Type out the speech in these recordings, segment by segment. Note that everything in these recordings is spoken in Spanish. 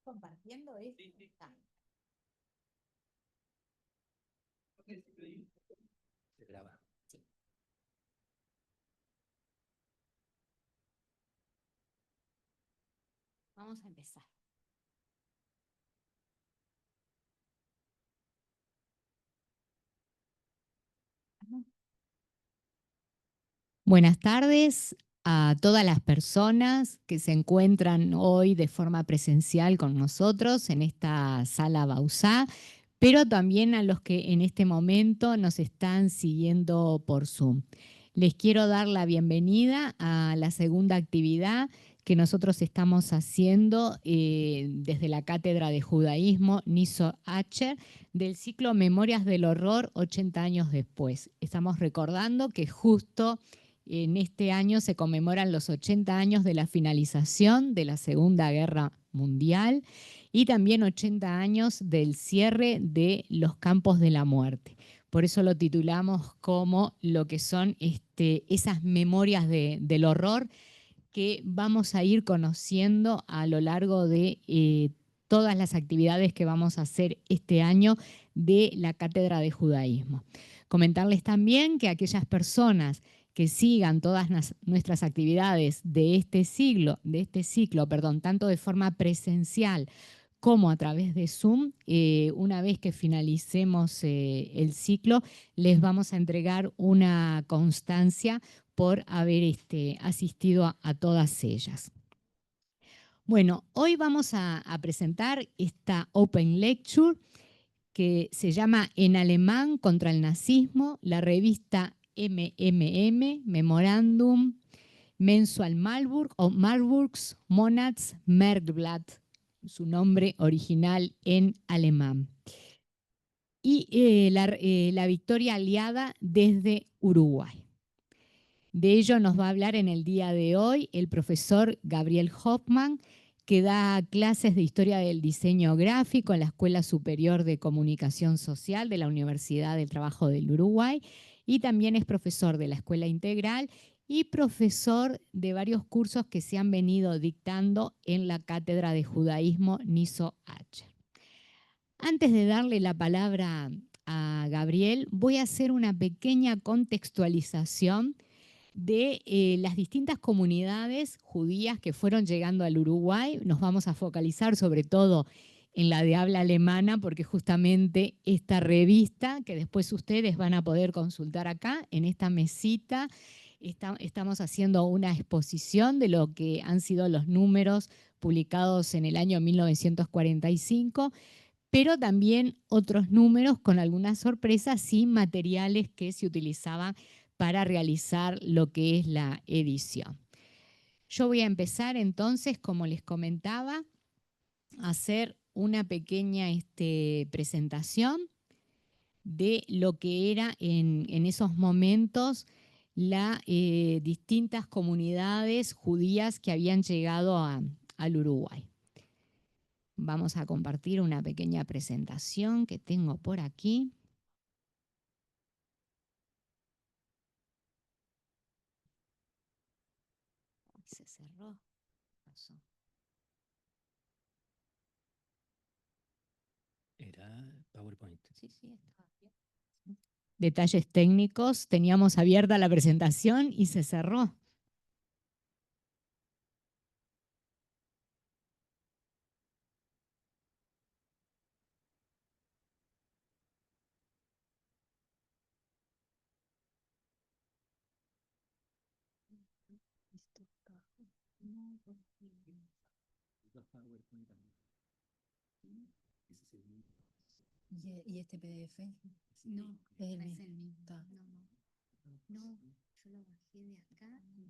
compartiendo esto. Sí, sí. Se graba. Sí. Vamos a empezar. Buenas tardes a todas las personas que se encuentran hoy de forma presencial con nosotros en esta sala Bauzá, pero también a los que en este momento nos están siguiendo por Zoom. Les quiero dar la bienvenida a la segunda actividad que nosotros estamos haciendo desde la Cátedra de Judaísmo Niso Acher del ciclo Memorias del Horror 80 años después. Estamos recordando que justo en este año se conmemoran los 80 años de la finalización de la Segunda Guerra Mundial y también 80 años del cierre de los campos de la muerte. Por eso lo titulamos como lo que son esas memorias del horror que vamos a ir conociendo a lo largo de todas las actividades que vamos a hacer este año de la Cátedra de Judaísmo. Comentarles también que aquellas personas que sigan todas nuestras actividades de este ciclo, tanto de forma presencial como a través de Zoom, una vez que finalicemos el ciclo, les vamos a entregar una constancia por haber asistido a todas ellas. Bueno, hoy vamos a presentar esta Open Lecture que se llama En alemán contra el nazismo, la revista MMM, Memorandum Mensual Marburg o Marburgs Monats Merkblatt, su nombre original en alemán. Y la victoria aliada desde Uruguay. De ello nos va a hablar en el día de hoy el profesor Gabriel Hoffman, que da clases de Historia del Diseño Gráfico en la Escuela Superior de Comunicación Social de la Universidad del Trabajo del Uruguay y también es profesor de la Escuela Integral y profesor de varios cursos que se han venido dictando en la Cátedra de Judaísmo Niso Acher. Antes de darle la palabra a Gabriel, voy a hacer una pequeña contextualización de las distintas comunidades judías que fueron llegando al Uruguay. Nos vamos a focalizar sobre todo en la de habla alemana, porque justamente esta revista, que después ustedes van a poder consultar acá, en esta mesita, estamos haciendo una exposición de lo que han sido los números publicados en el año 1945, pero también otros números con algunas sorpresas y materiales que se utilizaban para realizar lo que es la edición. Yo voy a empezar entonces, como les comentaba, a hacer una pequeña presentación de lo que era en esos momentos las distintas comunidades judías que habían llegado al Uruguay. Vamos a compartir una pequeña presentación que tengo por aquí. Se cerró. Pasó. Era PowerPoint. Sí, estaba bien. Detalles técnicos, teníamos abierta la presentación y se cerró. ¿Y este PDF? No, es el mismo. mismo. Está. No, yo lo bajé de acá y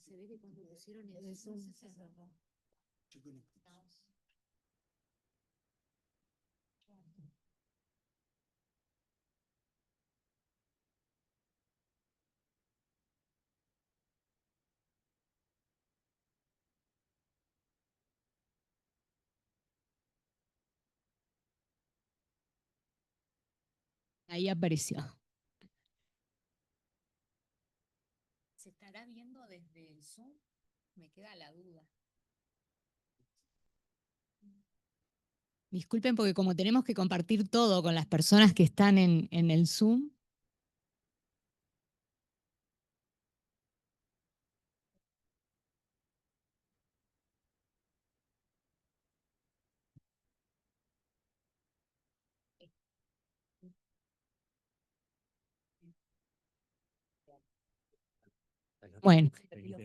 se ve que cuando pusieron el Zoom se se cerró. Ahí apareció. ¿Se estará viendo desde el Zoom? Me queda la duda. Disculpen porque como tenemos que compartir todo con las personas que están en el Zoom. Bueno,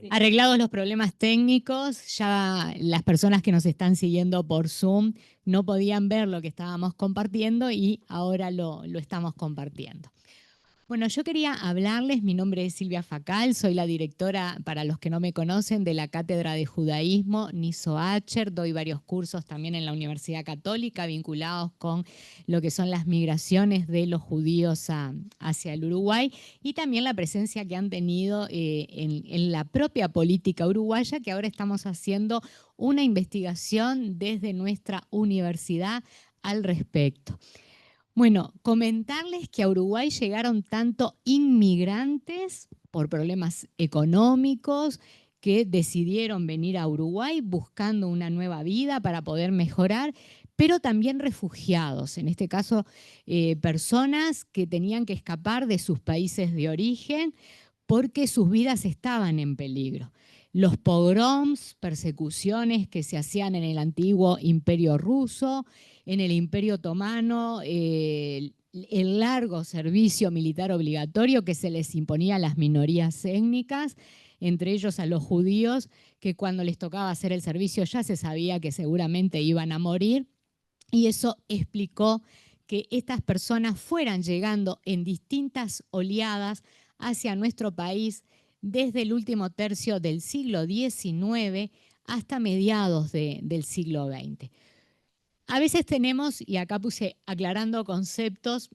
arreglados los problemas técnicos, ya las personas que nos están siguiendo por Zoom no podían ver lo que estábamos compartiendo y ahora lo estamos compartiendo. Bueno, yo quería hablarles, mi nombre es Silvia Facal, soy la directora, para los que no me conocen, de la Cátedra de Judaísmo Niso Acher, doy varios cursos también en la Universidad Católica vinculados con lo que son las migraciones de los judíos hacia el Uruguay y también la presencia que han tenido en la propia política uruguaya, que ahora estamos haciendo una investigación desde nuestra universidad al respecto. Bueno, comentarles que a Uruguay llegaron tanto inmigrantes por problemas económicos que decidieron venir a Uruguay buscando una nueva vida para poder mejorar, pero también refugiados, en este caso personas que tenían que escapar de sus países de origen porque sus vidas estaban en peligro. Los pogroms, persecuciones que se hacían en el antiguo Imperio Ruso, en el Imperio Otomano, el largo servicio militar obligatorio que se les imponía a las minorías étnicas, entre ellos a los judíos, que cuando les tocaba hacer el servicio ya se sabía que seguramente iban a morir, y eso explicó que estas personas fueran llegando en distintas oleadas hacia nuestro país desde el último tercio del siglo XIX hasta mediados del siglo XX. A veces tenemos, y acá puse aclarando conceptos,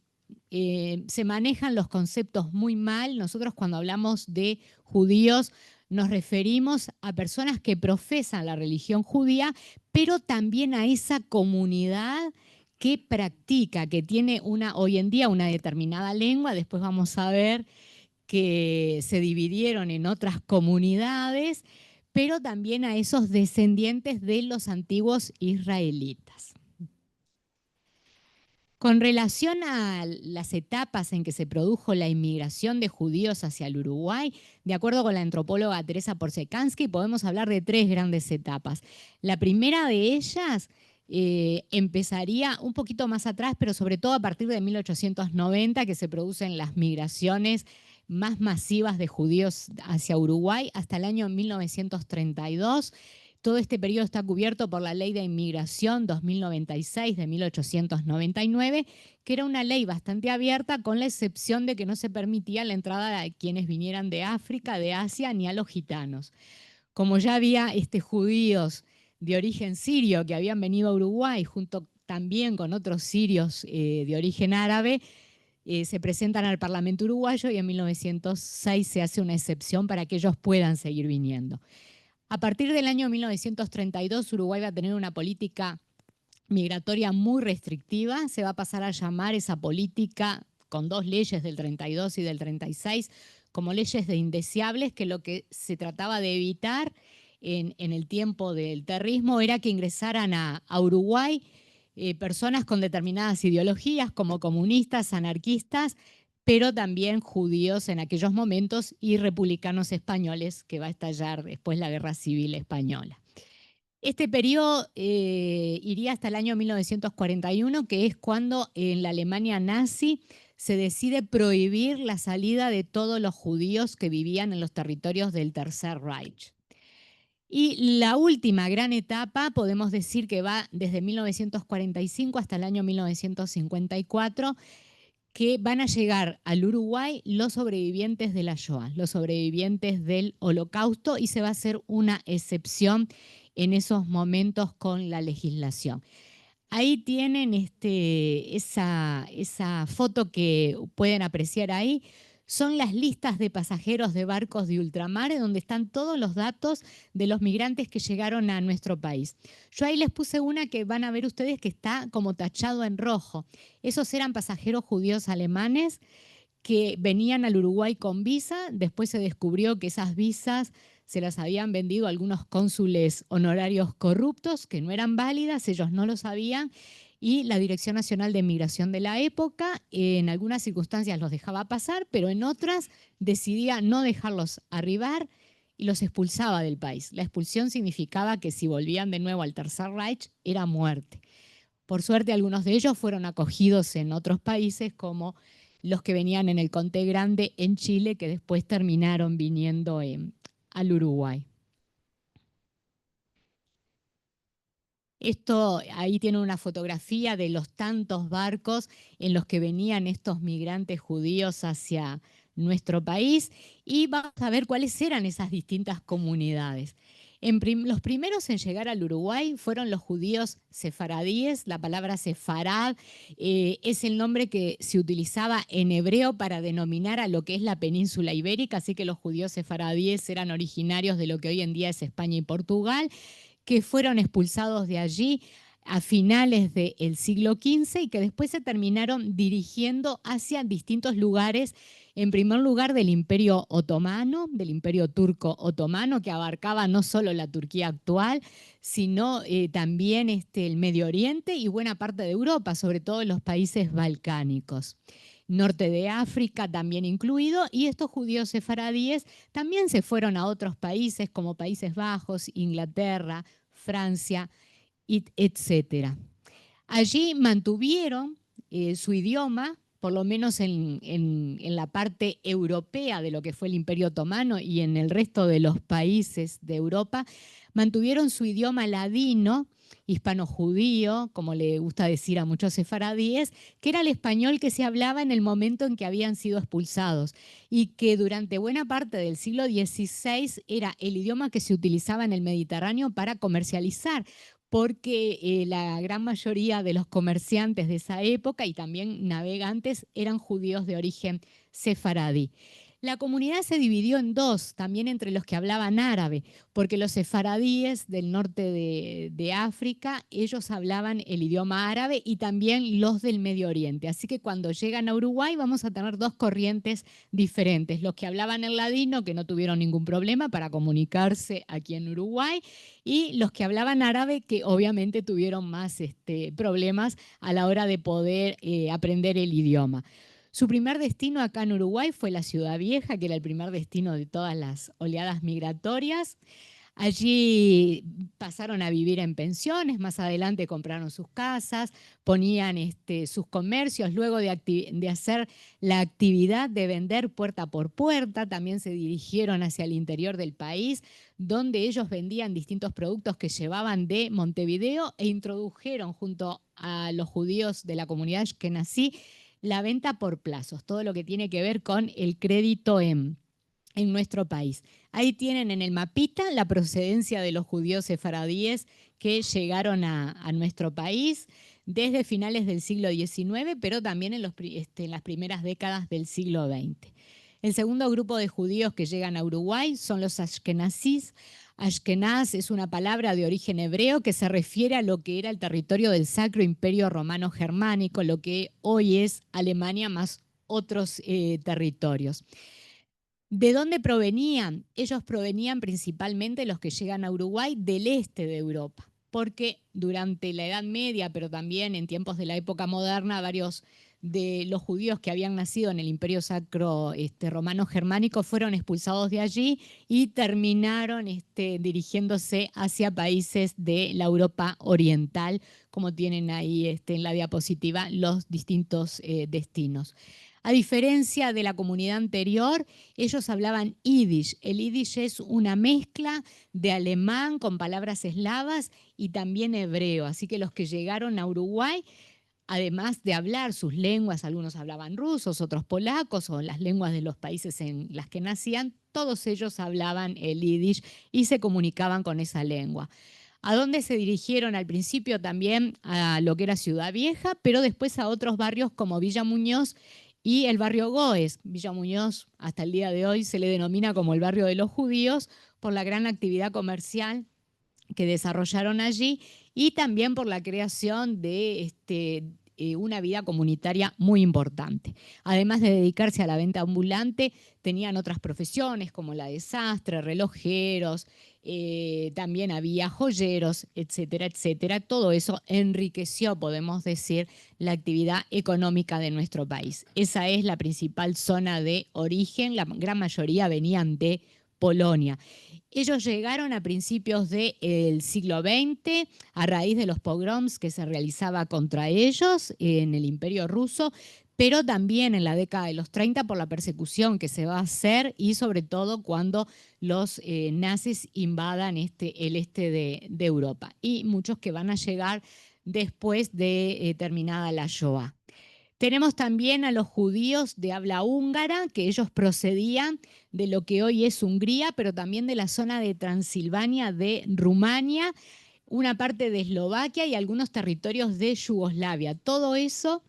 se manejan los conceptos muy mal. Nosotros cuando hablamos de judíos nos referimos a personas que profesan la religión judía, pero también a esa comunidad que practica, que tiene hoy en día una determinada lengua. Después vamos a ver que se dividieron en otras comunidades, pero también a esos descendientes de los antiguos israelitas. Con relación a las etapas en que se produjo la inmigración de judíos hacia el Uruguay, de acuerdo con la antropóloga Teresa Porsekansky, podemos hablar de tres grandes etapas. La primera de ellas empezaría un poquito más atrás, pero sobre todo a partir de 1890, que se producen las migraciones más masivas de judíos hacia Uruguay, hasta el año 1932. Todo este periodo está cubierto por la Ley de Inmigración 2096 de 1899, que era una ley bastante abierta, con la excepción de que no se permitía la entrada a quienes vinieran de África, de Asia, ni a los gitanos. Como ya había judíos de origen sirio que habían venido a Uruguay, junto también con otros sirios de origen árabe, se presentan al Parlamento uruguayo y en 1906 se hace una excepción para que ellos puedan seguir viniendo. A partir del año 1932, Uruguay va a tener una política migratoria muy restrictiva. Se va a pasar a llamar esa política, con dos leyes del 32 y del 36, como leyes de indeseables, que lo que se trataba de evitar en el tiempo del terrorismo era que ingresaran a Uruguay personas con determinadas ideologías, como comunistas, anarquistas, pero también judíos en aquellos momentos y republicanos españoles, que va a estallar después la Guerra Civil Española. Este periodo iría hasta el año 1941, que es cuando en la Alemania nazi se decide prohibir la salida de todos los judíos que vivían en los territorios del Tercer Reich. Y la última gran etapa, podemos decir que va desde 1945 hasta el año 1954, que van a llegar al Uruguay los sobrevivientes de la Shoah, los sobrevivientes del Holocausto, y se va a hacer una excepción en esos momentos con la legislación. Ahí tienen esa foto que pueden apreciar ahí. Son las listas de pasajeros de barcos de ultramar, donde están todos los datos de los migrantes que llegaron a nuestro país. Yo ahí les puse una que van a ver ustedes que está como tachado en rojo. Esos eran pasajeros judíos alemanes que venían al Uruguay con visa. Después se descubrió que esas visas se las habían vendido algunos cónsules honorarios corruptos, que no eran válidas, ellos no lo sabían, y la Dirección Nacional de Migración de la época en algunas circunstancias los dejaba pasar, pero en otras decidía no dejarlos arribar y los expulsaba del país. La expulsión significaba que si volvían de nuevo al Tercer Reich era muerte. Por suerte, algunos de ellos fueron acogidos en otros países, como los que venían en el Conté Grande en Chile, que después terminaron viniendo al Uruguay. Esto, ahí tiene una fotografía de los tantos barcos en los que venían estos migrantes judíos hacia nuestro país, y vamos a ver cuáles eran esas distintas comunidades. Los primeros en llegar al Uruguay fueron los judíos sefaradíes. La palabra sefarad es el nombre que se utilizaba en hebreo para denominar a lo que es la península ibérica, así que los judíos sefaradíes eran originarios de lo que hoy en día es España y Portugal, que fueron expulsados de allí a finales del siglo XV y que después se terminaron dirigiendo hacia distintos lugares, en primer lugar del Imperio Otomano, del Imperio Turco Otomano, que abarcaba no solo la Turquía actual, sino también el Medio Oriente y buena parte de Europa, sobre todo los países balcánicos. Norte de África también incluido, y estos judíos sefaradíes también se fueron a otros países como Países Bajos, Inglaterra, Francia, etc. Allí mantuvieron su idioma, por lo menos en la parte europea de lo que fue el Imperio Otomano y en el resto de los países de Europa, mantuvieron su idioma ladino, hispano-judío, como le gusta decir a muchos sefaradíes, que era el español que se hablaba en el momento en que habían sido expulsados y que durante buena parte del siglo XVI era el idioma que se utilizaba en el Mediterráneo para comercializar, porque la gran mayoría de los comerciantes de esa época y también navegantes eran judíos de origen sefaradí. La comunidad se dividió en dos, también entre los que hablaban árabe, porque los sefaradíes del norte de África, ellos hablaban el idioma árabe, y también los del Medio Oriente. Así que cuando llegan a Uruguay vamos a tener dos corrientes diferentes. Los que hablaban el ladino, que no tuvieron ningún problema para comunicarse aquí en Uruguay, y los que hablaban árabe, que obviamente tuvieron más problemas a la hora de poder aprender el idioma. Su primer destino acá en Uruguay fue la Ciudad Vieja, que era el primer destino de todas las oleadas migratorias. Allí pasaron a vivir en pensiones, más adelante compraron sus casas, ponían sus comercios, luego de hacer la actividad de vender puerta por puerta, también se dirigieron hacia el interior del país, donde ellos vendían distintos productos que llevaban de Montevideo e introdujeron junto a los judíos de la comunidad ashkenazí la venta por plazos, todo lo que tiene que ver con el crédito en nuestro país. Ahí tienen en el mapita la procedencia de los judíos sefaradíes que llegaron a nuestro país desde finales del siglo XIX, pero también en las primeras décadas del siglo XX. El segundo grupo de judíos que llegan a Uruguay son los ashkenazís. Ashkenaz es una palabra de origen hebreo que se refiere a lo que era el territorio del Sacro Imperio Romano Germánico, lo que hoy es Alemania más otros territorios. ¿De dónde provenían? Ellos provenían principalmente, los que llegan a Uruguay, del este de Europa, porque durante la Edad Media, pero también en tiempos de la época moderna, varios de los judíos que habían nacido en el Imperio Sacro Romano Germánico fueron expulsados de allí y terminaron dirigiéndose hacia países de la Europa Oriental, como tienen ahí en la diapositiva los distintos destinos. A diferencia de la comunidad anterior, ellos hablaban yiddish. El yiddish es una mezcla de alemán con palabras eslavas y también hebreo. Así que los que llegaron a Uruguay, además de hablar sus lenguas, algunos hablaban rusos, otros polacos o las lenguas de los países en las que nacían, todos ellos hablaban el yiddish y se comunicaban con esa lengua. ¿A dónde se dirigieron al principio? También a lo que era Ciudad Vieja, pero después a otros barrios como Villa Muñoz y el barrio Goes. Villa Muñoz hasta el día de hoy se le denomina como el barrio de los judíos por la gran actividad comercial que desarrollaron allí y también por la creación de una vida comunitaria muy importante. Además de dedicarse a la venta ambulante, tenían otras profesiones como la de sastre, relojeros, también había joyeros, etcétera, etcétera. Todo eso enriqueció, podemos decir, la actividad económica de nuestro país. Esa es la principal zona de origen, la gran mayoría venían de Polonia. Ellos llegaron a principios del siglo XX a raíz de los pogroms que se realizaba contra ellos en el Imperio Ruso, pero también en la década de los 30 por la persecución que se va a hacer y sobre todo cuando los nazis invadan el este de Europa y muchos que van a llegar después de terminada la Shoah. Tenemos también a los judíos de habla húngara, que ellos procedían de lo que hoy es Hungría, pero también de la zona de Transilvania, de Rumania, una parte de Eslovaquia y algunos territorios de Yugoslavia. Todo eso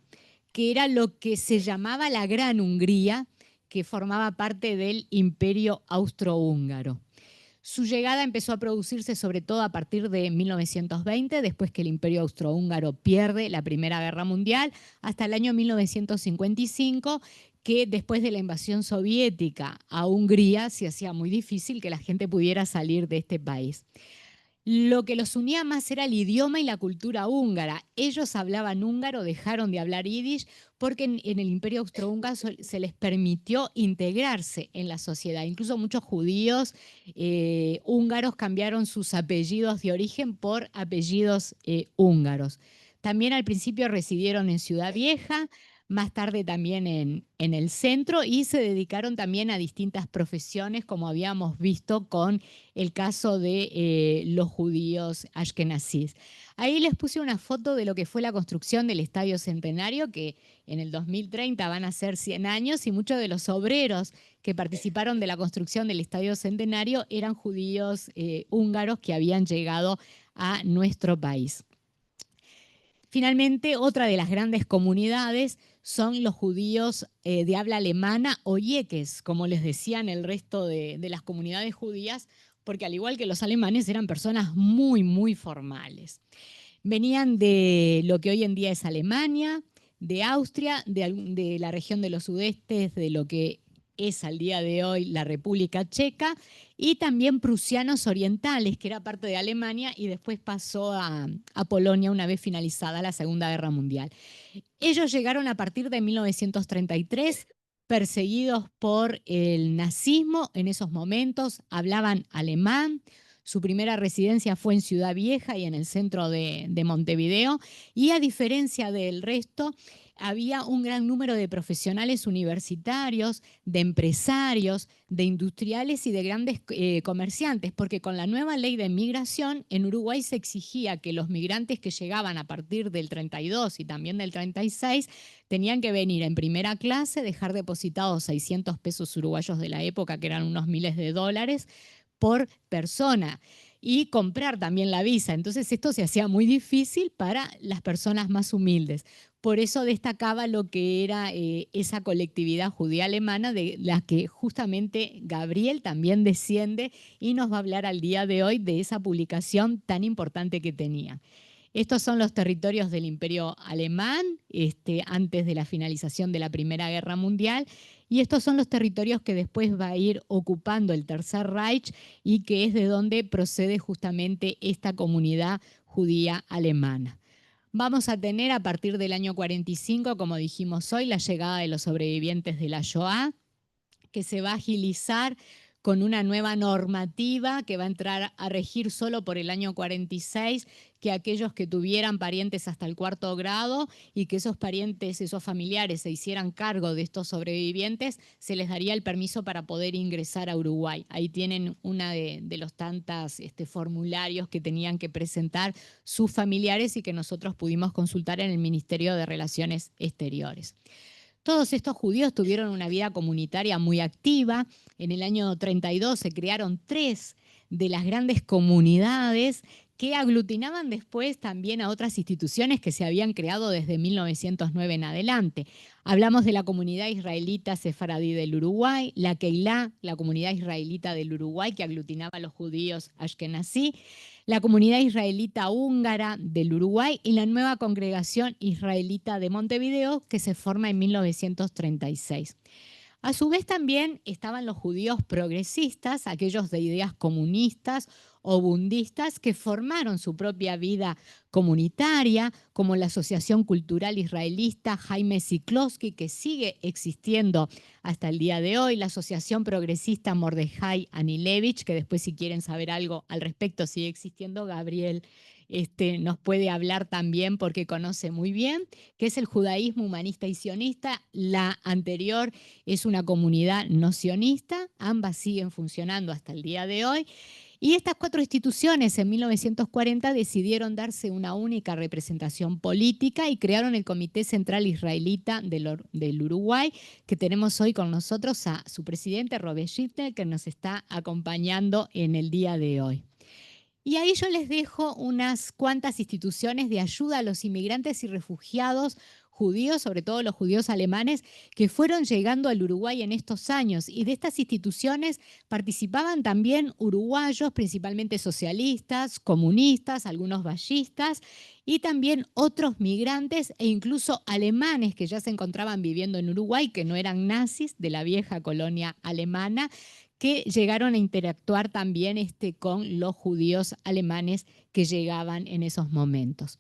que era lo que se llamaba la Gran Hungría, que formaba parte del Imperio Austrohúngaro. Su llegada empezó a producirse sobre todo a partir de 1920, después que el Imperio Austrohúngaro pierde la Primera Guerra Mundial, hasta el año 1955, que después de la invasión soviética a Hungría se hacía muy difícil que la gente pudiera salir de este país. Lo que los unía más era el idioma y la cultura húngara. Ellos hablaban húngaro, dejaron de hablar yiddish porque en el Imperio Austrohúngaro se les permitió integrarse en la sociedad. Incluso muchos judíos húngaros cambiaron sus apellidos de origen por apellidos húngaros. También al principio residieron en Ciudad Vieja, más tarde también en el centro y se dedicaron también a distintas profesiones, como habíamos visto con el caso de los judíos ashkenazíes. Ahí les puse una foto de lo que fue la construcción del Estadio Centenario, que en el 2030 van a ser 100 años, y muchos de los obreros que participaron de la construcción del Estadio Centenario eran judíos húngaros que habían llegado a nuestro país. Finalmente, otra de las grandes comunidades son los judíos de habla alemana o yeques, como les decían el resto de las comunidades judías, porque al igual que los alemanes eran personas muy, muy formales. Venían de lo que hoy en día es Alemania, de Austria, de la región de los sudestes, de lo que es al día de hoy la República Checa, y también prusianos orientales, que era parte de Alemania y después pasó a Polonia una vez finalizada la Segunda Guerra Mundial. Ellos llegaron a partir de 1933, perseguidos por el nazismo en esos momentos, hablaban alemán. Su primera residencia fue en Ciudad Vieja y en el centro de Montevideo, y a diferencia del resto, había un gran número de profesionales universitarios, de empresarios, de industriales y de grandes comerciantes, porque con la nueva ley de migración en Uruguay se exigía que los migrantes que llegaban a partir del 32 y también del 36 tenían que venir en primera clase, dejar depositados 600 pesos uruguayos de la época, que eran unos miles de dólares, por persona, y comprar también la visa. Entonces esto se hacía muy difícil para las personas más humildes. Por eso destacaba lo que era esa colectividad judía alemana de la que justamente Gabriel también desciende y nos va a hablar al día de hoy de esa publicación tan importante que tenía. Estos son los territorios del Imperio Alemán antes de la finalización de la Primera Guerra Mundial, y estos son los territorios que después va a ir ocupando el Tercer Reich y que es de donde procede justamente esta comunidad judía alemana. Vamos a tener a partir del año 45, como dijimos hoy, la llegada de los sobrevivientes de la Shoah, que se va a agilizar con una nueva normativa que va a entrar a regir solo por el año 46, que aquellos que tuvieran parientes hasta el 4º grado y que esos parientes, esos familiares se hicieran cargo de estos sobrevivientes, se les daría el permiso para poder ingresar a Uruguay. Ahí tienen una de los tantos formularios que tenían que presentar sus familiares y que nosotros pudimos consultar en el Ministerio de Relaciones Exteriores. Todos estos judíos tuvieron una vida comunitaria muy activa. En el año 32 se crearon 3 de las grandes comunidades que aglutinaban después también a otras instituciones que se habían creado desde 1909 en adelante. Hablamos de la comunidad israelita sefaradí del Uruguay, la Keilah, la comunidad israelita del Uruguay que aglutinaba a los judíos ashkenazí, la comunidad israelita húngara del Uruguay y la nueva congregación israelita de Montevideo que se forma en 1936. A su vez también estaban los judíos progresistas, aquellos de ideas comunistas o bundistas que formaron su propia vida comunitaria, como la Asociación Cultural Israelista Jaime Siklowski, que sigue existiendo hasta el día de hoy, la Asociación Progresista Mordejai Anilevich, que después si quieren saber algo al respecto sigue existiendo, Gabriel nos puede hablar también porque conoce muy bien, que es el judaísmo humanista y sionista. La anterior es una comunidad no sionista, ambas siguen funcionando hasta el día de hoy. Y estas cuatro instituciones en 1940 decidieron darse una única representación política y crearon el Comité Central Israelita del Uruguay, que tenemos hoy con nosotros a su presidente, Robert Schiffner, que nos está acompañando en el día de hoy. Y ahí yo les dejo unas cuantas instituciones de ayuda a los inmigrantes y refugiados judíos, sobre todo los judíos alemanes, que fueron llegando al Uruguay en estos años. Y de estas instituciones participaban también uruguayos, principalmente socialistas, comunistas, algunos vallistas, y también otros migrantes e incluso alemanes que ya se encontraban viviendo en Uruguay, que no eran nazis de la vieja colonia alemana, que llegaron a interactuar también con los judíos alemanes que llegaban en esos momentos.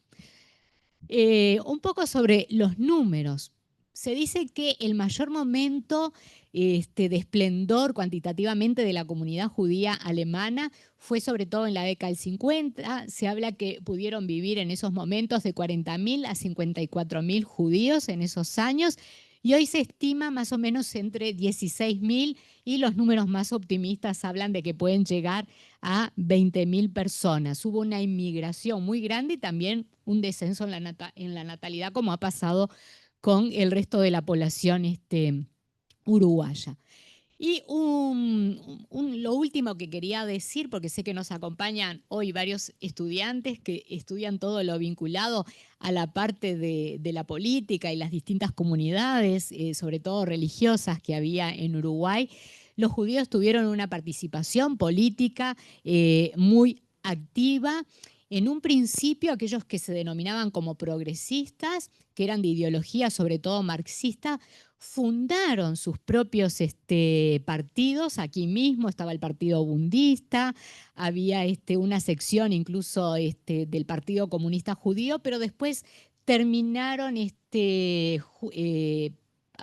Un poco sobre los números. Se dice que el mayor momento de esplendor cuantitativamente de la comunidad judía alemana fue sobre todo en la década del 50. Se habla que pudieron vivir en esos momentos de 40.000 a 54.000 judíos en esos años, y hoy se estima más o menos entre 16.000 y los números más optimistas hablan de que pueden llegar a 20.000 personas. Hubo una inmigración muy grande y también un descenso en la natalidad, como ha pasado con el resto de la población uruguaya. Y lo último que quería decir, porque sé que nos acompañan hoy varios estudiantes que estudian todo lo vinculado a la parte de la política y las distintas comunidades, sobre todo religiosas, que había en Uruguay. Los judíos tuvieron una participación política muy activa. En un principio, aquellos que se denominaban como progresistas, que eran de ideología sobre todo marxista, fundaron sus propios partidos. Aquí mismo estaba el Partido Bundista, había una sección incluso del Partido Comunista Judío, pero después terminaron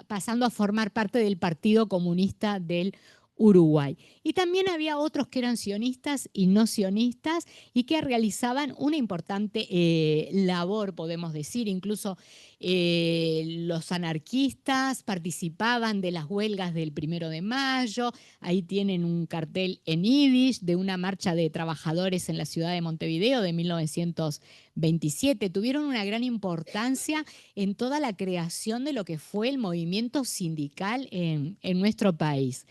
pasando a formar parte del Partido Comunista del Uruguay. Y también había otros que eran sionistas y no sionistas y que realizaban una importante labor, podemos decir. Incluso los anarquistas participaban de las huelgas del 1 de mayo. Ahí tienen un cartel en yiddish de una marcha de trabajadores en la ciudad de Montevideo de 1927. Tuvieron una gran importancia en toda la creación de lo que fue el movimiento sindical en nuestro país.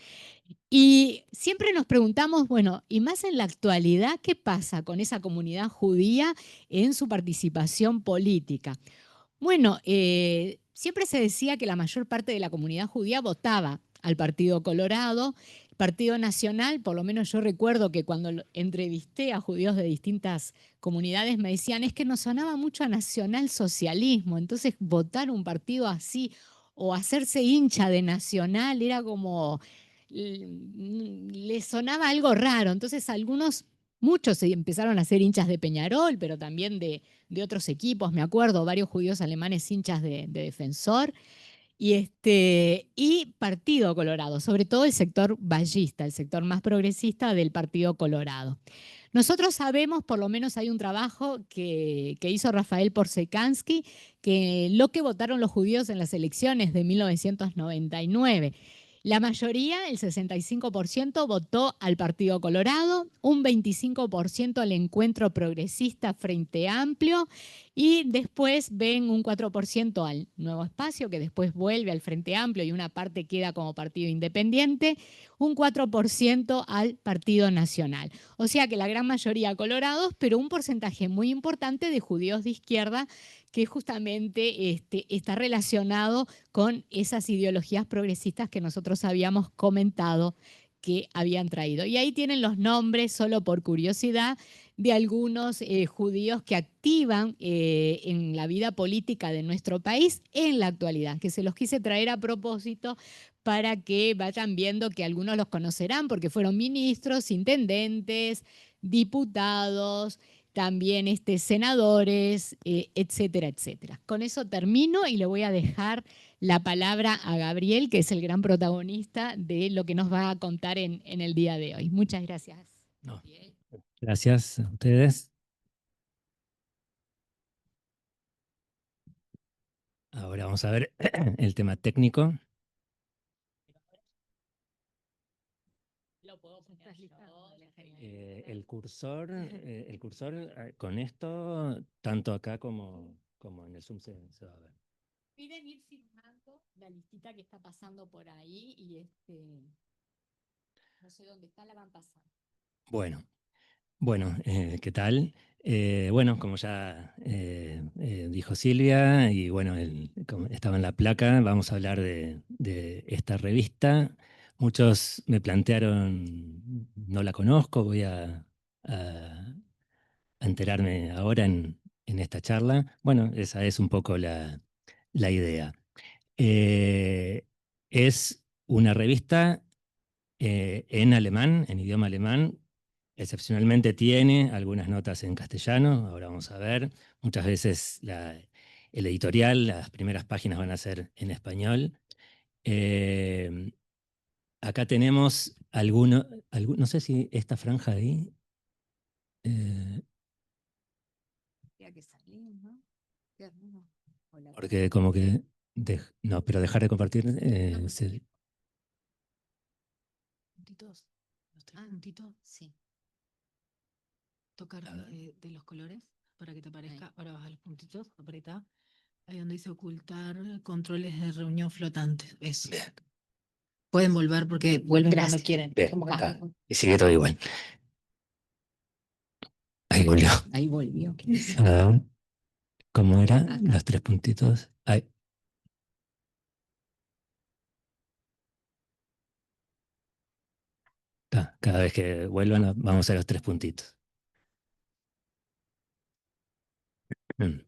Y siempre nos preguntamos, bueno, y más en la actualidad, ¿qué pasa con esa comunidad judía en su participación política? Bueno, siempre se decía que la mayor parte de la comunidad judía votaba al Partido Colorado. El Partido Nacional, por lo menos yo recuerdo que cuando entrevisté a judíos de distintas comunidades me decían, es que nos sonaba mucho a nacionalsocialismo, entonces votar un partido así o hacerse hincha de Nacional era como, les sonaba algo raro. Entonces muchos empezaron a ser hinchas de Peñarol, pero también de otros equipos. Me acuerdo, varios judíos alemanes hinchas de Defensor. Y Partido Colorado, sobre todo el sector vallista, el sector más progresista del Partido Colorado. Nosotros sabemos, por lo menos hay un trabajo que hizo Rafael Porsekansky, que lo que votaron los judíos en las elecciones de 1999. La mayoría, el 65%, votó al Partido Colorado, un 25% al Encuentro Progresista Frente Amplio y después ven un 4% al Nuevo Espacio, que después vuelve al Frente Amplio y una parte queda como partido independiente, un 4% al Partido Nacional. O sea que la gran mayoría colorados, pero un porcentaje muy importante de judíos de izquierda que justamente está relacionado con esas ideologías progresistas que nosotros habíamos comentado que habían traído. Y ahí tienen los nombres, solo por curiosidad, de algunos judíos que activan en la vida política de nuestro país en la actualidad, que se los quise traer a propósito para que vayan viendo que algunos los conocerán porque fueron ministros, intendentes, diputados, también senadores, etcétera, etcétera. Con eso termino y le voy a dejar la palabra a Gabriel, que es el gran protagonista de lo que nos va a contar en el día de hoy. Muchas gracias. No, gracias a ustedes. Ahora vamos a ver el tema técnico. El cursor con esto, tanto acá como en el Zoom se va a ver. Piden ir firmando la listita que está pasando por ahí y no sé dónde está, la van pasando. Bueno, ¿qué tal? Bueno, como ya dijo Silvia, y bueno, como estaba en la placa, vamos a hablar de esta revista. Muchos me plantearon, no la conozco, voy a enterarme ahora en esta charla. Bueno, esa es un poco la idea. Eh, es una revista en alemán, en idioma alemán. Excepcionalmente tiene algunas notas en castellano, ahora vamos a ver. Muchas veces el editorial, las primeras páginas van a ser en español. Eh, Acá tenemos no sé si esta franja ahí. eh, Que salir, ¿no? Porque como que... no, pero dejar de compartir... Puntitos, los tres puntitos. Sí. Tocar de los colores para que te aparezca. Ahora vas a los puntitos, apretá. Ahí donde dice ocultar controles de reunión flotantes. Eso. Bien. Pueden volver porque vuelven Gracias. cuando quieren. Bien, Como que- acá. Y sigue todo igual. Ahí volvió. Ahí volvió. Ah, ¿cómo era? Acá. Los tres puntitos. Ahí. Cada vez que vuelvan vamos a los tres puntitos. Mm,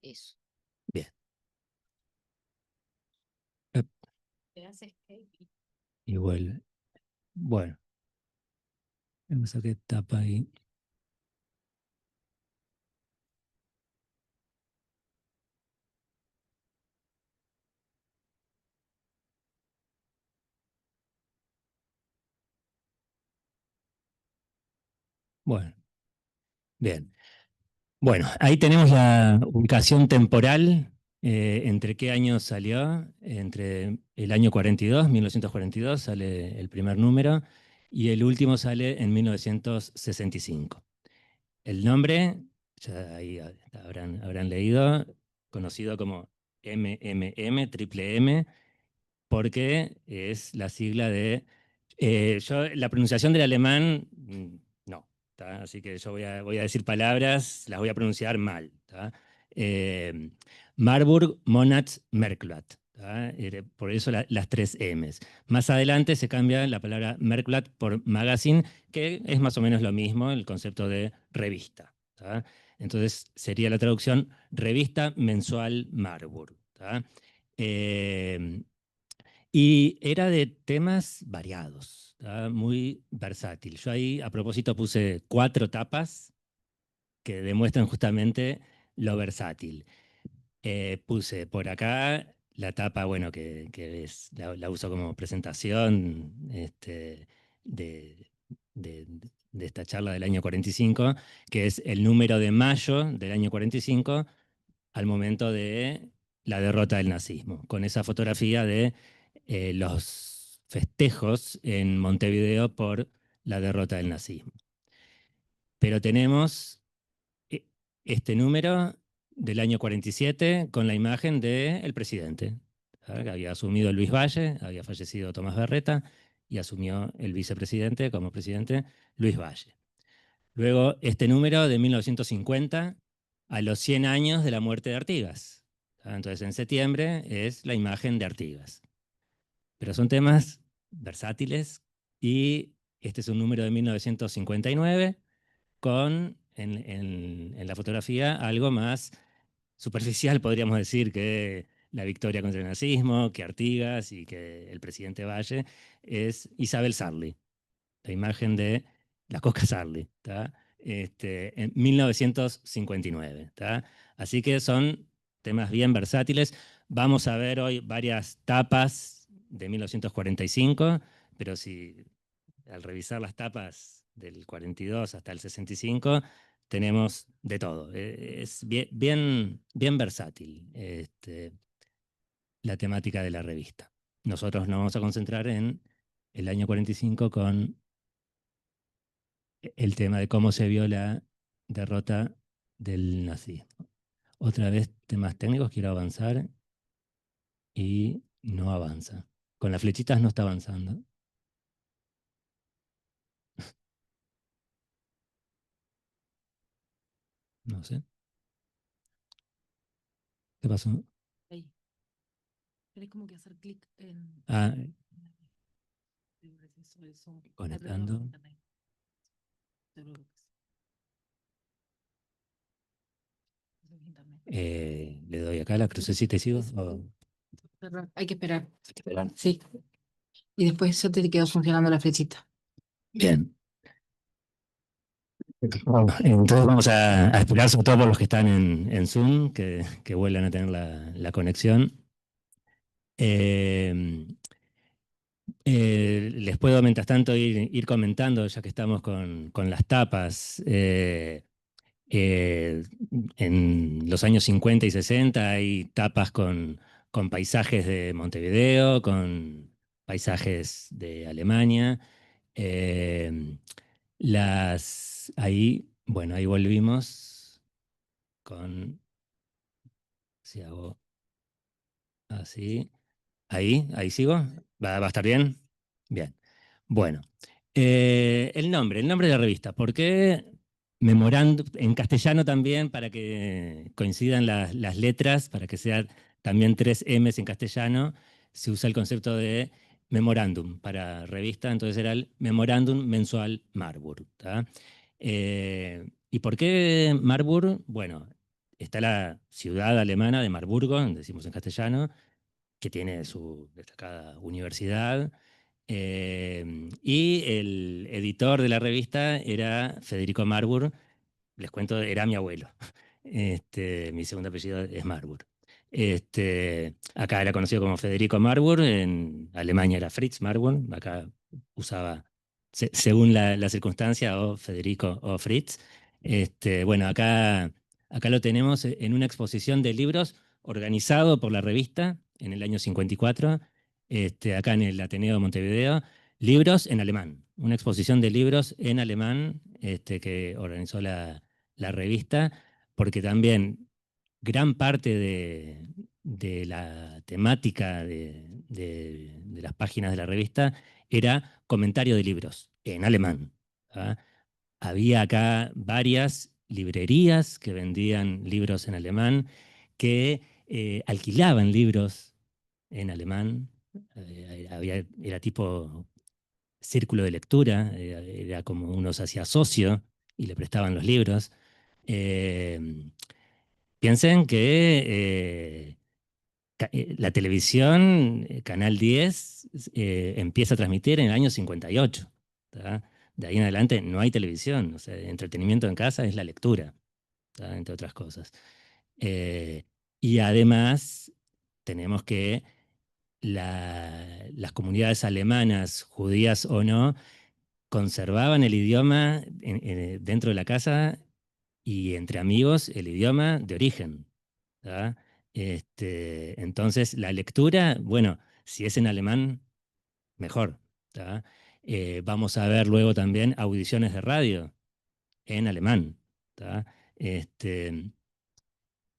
Eso. bien. Ep, Te hace escape. y vuelve. Bueno, vamos a que tapa ahí. Bueno, bien. Bueno, ahí tenemos la ubicación temporal, entre qué año salió. Entre el año 42, 1942, sale el primer número, y el último sale en 1965. El nombre, ya ahí habrán leído, conocido como MMM, triple M, porque es la sigla de... la pronunciación del alemán, no, ¿tá? Así que yo voy a decir palabras, las voy a pronunciar mal. ¿Tá? Eh, Marburg, Monats, Merkblatt. ¿Tá? Por eso las tres M's. Más adelante se cambia la palabra Merkblatt por magazine, que es más o menos lo mismo, el concepto de revista. ¿Tá? Entonces sería la traducción revista mensual Marburg. ¿Tá? Eh, y era de temas variados, ¿tá? Muy versátil. Yo ahí a propósito puse 4 tapas que demuestran justamente lo versátil. Puse por acá la tapa, bueno, que la uso como presentación de, de- de esta charla del año 45, que es el número de mayo del año 45 al momento de la derrota del nazismo, con esa fotografía de los festejos en Montevideo por la derrota del nazismo. Pero tenemos este número del año 47 con la imagen del presidente, ¿verdad? Que había asumido Luis Valle, había fallecido Tomás Berreta y asumió el vicepresidente como presidente Luis Valle. Luego este número de 1950 a los 100 años de la muerte de Artigas. Entonces en septiembre es la imagen de Artigas. Pero son temas versátiles y este es un número de 1959 con en la fotografía algo más superficial, podríamos decir, que la victoria contra el nazismo, que Artigas y que el presidente Valle, es Isabel Sarli, la imagen de la Coca Sarli, ¿tá? En 1959. ¿Tá? Así que son temas bien versátiles. Vamos a ver hoy varias tapas de 1945, pero si al revisar las tapas del 42 hasta el 65, tenemos de todo. Es bien versátil la temática de la revista. Nosotros nos vamos a concentrar en el año 45 con el tema de cómo se vio la derrota del nazismo. Otra vez, temas técnicos, quiero avanzar y no avanza. Con las flechitas no está avanzando. No sé. ¿Qué pasó? Ahí. Tenés como que hacer clic en... Ah, sobre el Zoom. conectando. No te preocupes. Eso es internet. Le doy acá la crucecita y sigo. Hay que esperar. Hay que esperar. Sí. Y después ya te quedó funcionando la flechita. Bien. Entonces vamos a esperar, sobre todo por los que están en Zoom, que vuelvan a tener la conexión. Les puedo, mientras tanto, ir comentando, ya que estamos con las tapas. En los años 50 y 60 hay tapas con paisajes de Montevideo, con paisajes de Alemania. Eh, bueno, ahí volvimos con, si hago así, ahí sigo, ¿va a estar bien? Bien. Bueno, el nombre de la revista, ¿por qué memorando en castellano también para que coincidan las letras, para que sean también tres M's en castellano, se usa el concepto de memorándum para revista, entonces era el Memorándum Mensual Marburg. ¿Tá? ¿Y por qué Marburg? Bueno, está la ciudad alemana de Marburgo, decimos en castellano, que tiene su destacada universidad. Y el editor de la revista era Federico Marburg. Les cuento, era mi abuelo. Mi segundo apellido es Marburg. Acá era conocido como Federico Marburg, en Alemania era Fritz Marburg, acá usaba, según la circunstancia, o Federico o Fritz. Bueno, acá lo tenemos en una exposición de libros organizado por la revista en el año 54, acá en el Ateneo de Montevideo, libros en alemán, una exposición de libros en alemán que organizó la revista, porque también gran parte de la temática de las páginas de la revista era comentario de libros en alemán. ¿Ah? Había acá varias librerías que vendían libros en alemán, que alquilaban libros en alemán. Era tipo círculo de lectura, era como uno se hacía socio y le prestaban los libros. Eh, Piensen que la televisión, Canal 10, empieza a transmitir en el año 58. ¿Tá? De ahí en adelante no hay televisión, o sea, entretenimiento en casa es la lectura, ¿tá? Entre otras cosas. Eh, y además tenemos que las comunidades alemanas, judías o no, conservaban el idioma dentro de la casa y entre amigos el idioma de origen. ¿Tá? Entonces, la lectura, bueno, si es en alemán, mejor. ¿Tá? Vamos a ver luego también audiciones de radio en alemán. ¿Tá? Este,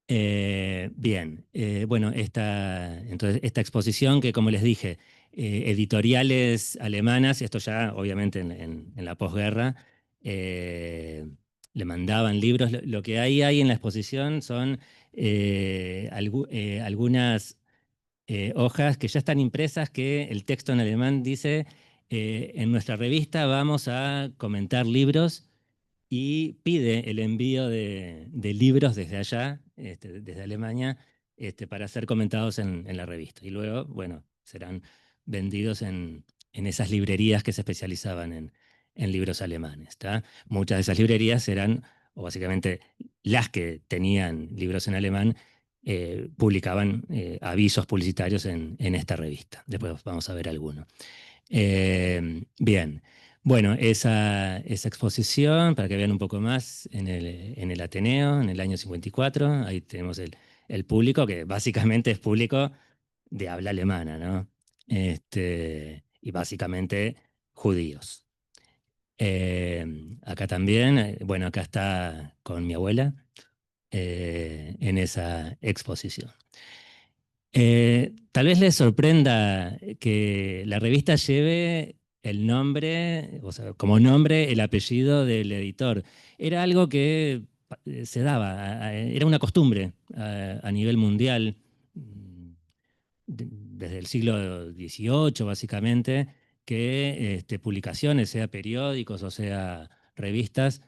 Bien, bueno, entonces, esta exposición que, como les dije, editoriales alemanas, esto ya obviamente en la posguerra, le mandaban libros. Lo que hay en la exposición son algunas hojas que ya están impresas, que el texto en alemán dice, en nuestra revista vamos a comentar libros, y pide el envío de libros desde allá, desde Alemania, para ser comentados en la revista. Y luego, bueno, serán vendidos en esas librerías que se especializaban en libros alemanes. ¿Tá? Muchas de esas librerías eran, o básicamente las que tenían libros en alemán, publicaban avisos publicitarios en esta revista. Después vamos a ver alguno. Bien, bueno, esa exposición, para que vean un poco más, en el Ateneo, en el año 54, ahí tenemos el público, que básicamente es público de habla alemana, ¿no? Y básicamente judíos. Acá también, bueno, acá está con mi abuela en esa exposición. Tal vez les sorprenda que la revista lleve el nombre, o sea, como nombre, el apellido del editor. Era algo que se daba, era una costumbre a nivel mundial, desde el siglo XVIII, básicamente, que publicaciones, sea periódicos o sea revistas,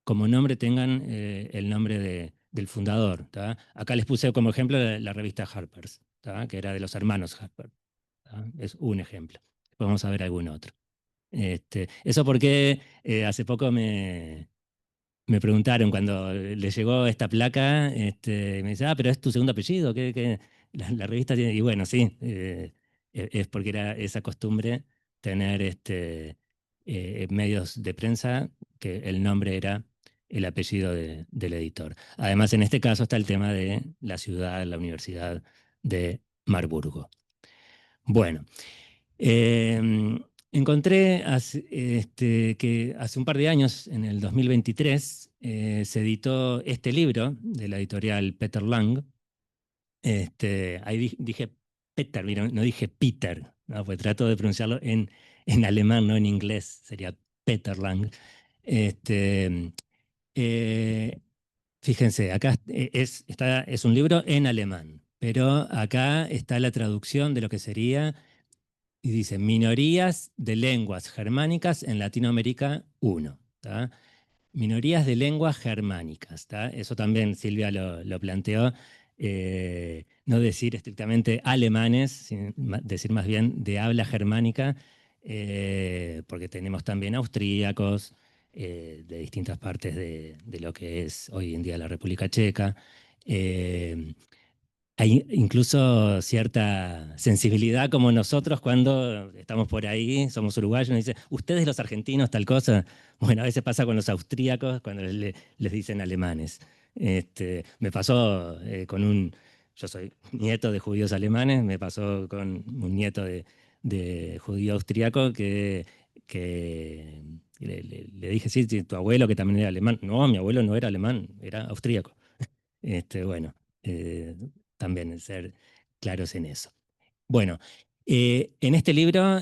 como nombre tengan el nombre del fundador. ¿Tá? Acá les puse como ejemplo la revista Harper's, ¿tá? Que era de los hermanos Harper. ¿Tá? Es un ejemplo. Después vamos a ver algún otro. Eso porque hace poco me preguntaron cuando le llegó esta placa, me dice, pero es tu segundo apellido, ¿qué? La revista tiene, y bueno, sí, es porque era esa costumbre tener medios de prensa que el nombre era el apellido del editor. Además, en este caso está el tema de la ciudad, la Universidad de Marburgo. Bueno, encontré que hace un par de años, en el 2023, se editó este libro de la editorial Peter Lang. Ahí dije Peter, mira, no dije Peter, ¿no? Pues trato de pronunciarlo en alemán, no en inglés, sería Peter Lang. Este, eh, Fíjense, acá es un libro en alemán, pero acá está la traducción de lo que sería, y dice, Minorías de lenguas germánicas en Latinoamérica 1. ¿Tá? Minorías de lenguas germánicas. ¿Tá? Eso también Silvia lo planteó. No decir estrictamente alemanes, decir más bien de habla germánica, porque tenemos también austríacos de distintas partes de lo que es hoy en día la República Checa. Hay incluso cierta sensibilidad como nosotros cuando estamos por ahí, somos uruguayos, y nos dicen, ustedes los argentinos, tal cosa. Bueno, a veces pasa con los austríacos cuando les dicen alemanes. Me pasó yo soy nieto de judíos alemanes, me pasó con un nieto de judío austríaco que le dije, sí, sí, tu abuelo que también era alemán. No, mi abuelo no era alemán, era austríaco. Bueno, eh, también ser claros en eso. Bueno, en este libro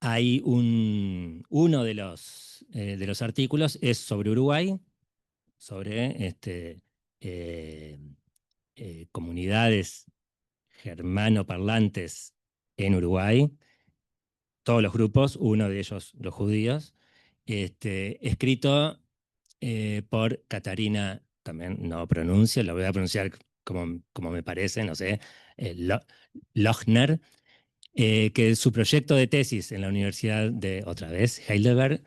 hay uno de los artículos es sobre Uruguay, sobre eh, comunidades germanoparlantes en Uruguay, todos los grupos, uno de ellos los judíos, escrito por Catarina, también no pronuncio, lo voy a pronunciar como me parece, no sé, Lochner, que su proyecto de tesis en la Universidad de, otra vez, Heidelberg,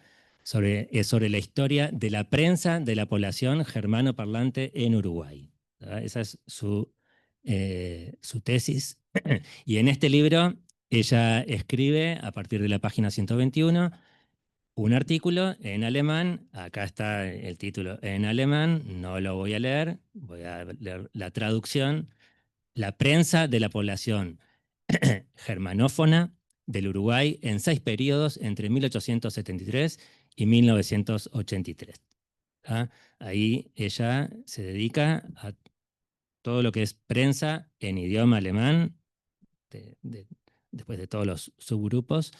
es sobre la historia de la prensa de la población germano-parlante en Uruguay. ¿Verdad? Esa es su tesis. Y en este libro ella escribe, a partir de la página 121, un artículo en alemán, acá está el título en alemán, no lo voy a leer, voy a leer la traducción. La prensa de la población germanófona del Uruguay en 6 periodos entre 1873 y 1983. ¿Ah? Ahí ella se dedica a todo lo que es prensa en idioma alemán, de- de- después de todos los subgrupos,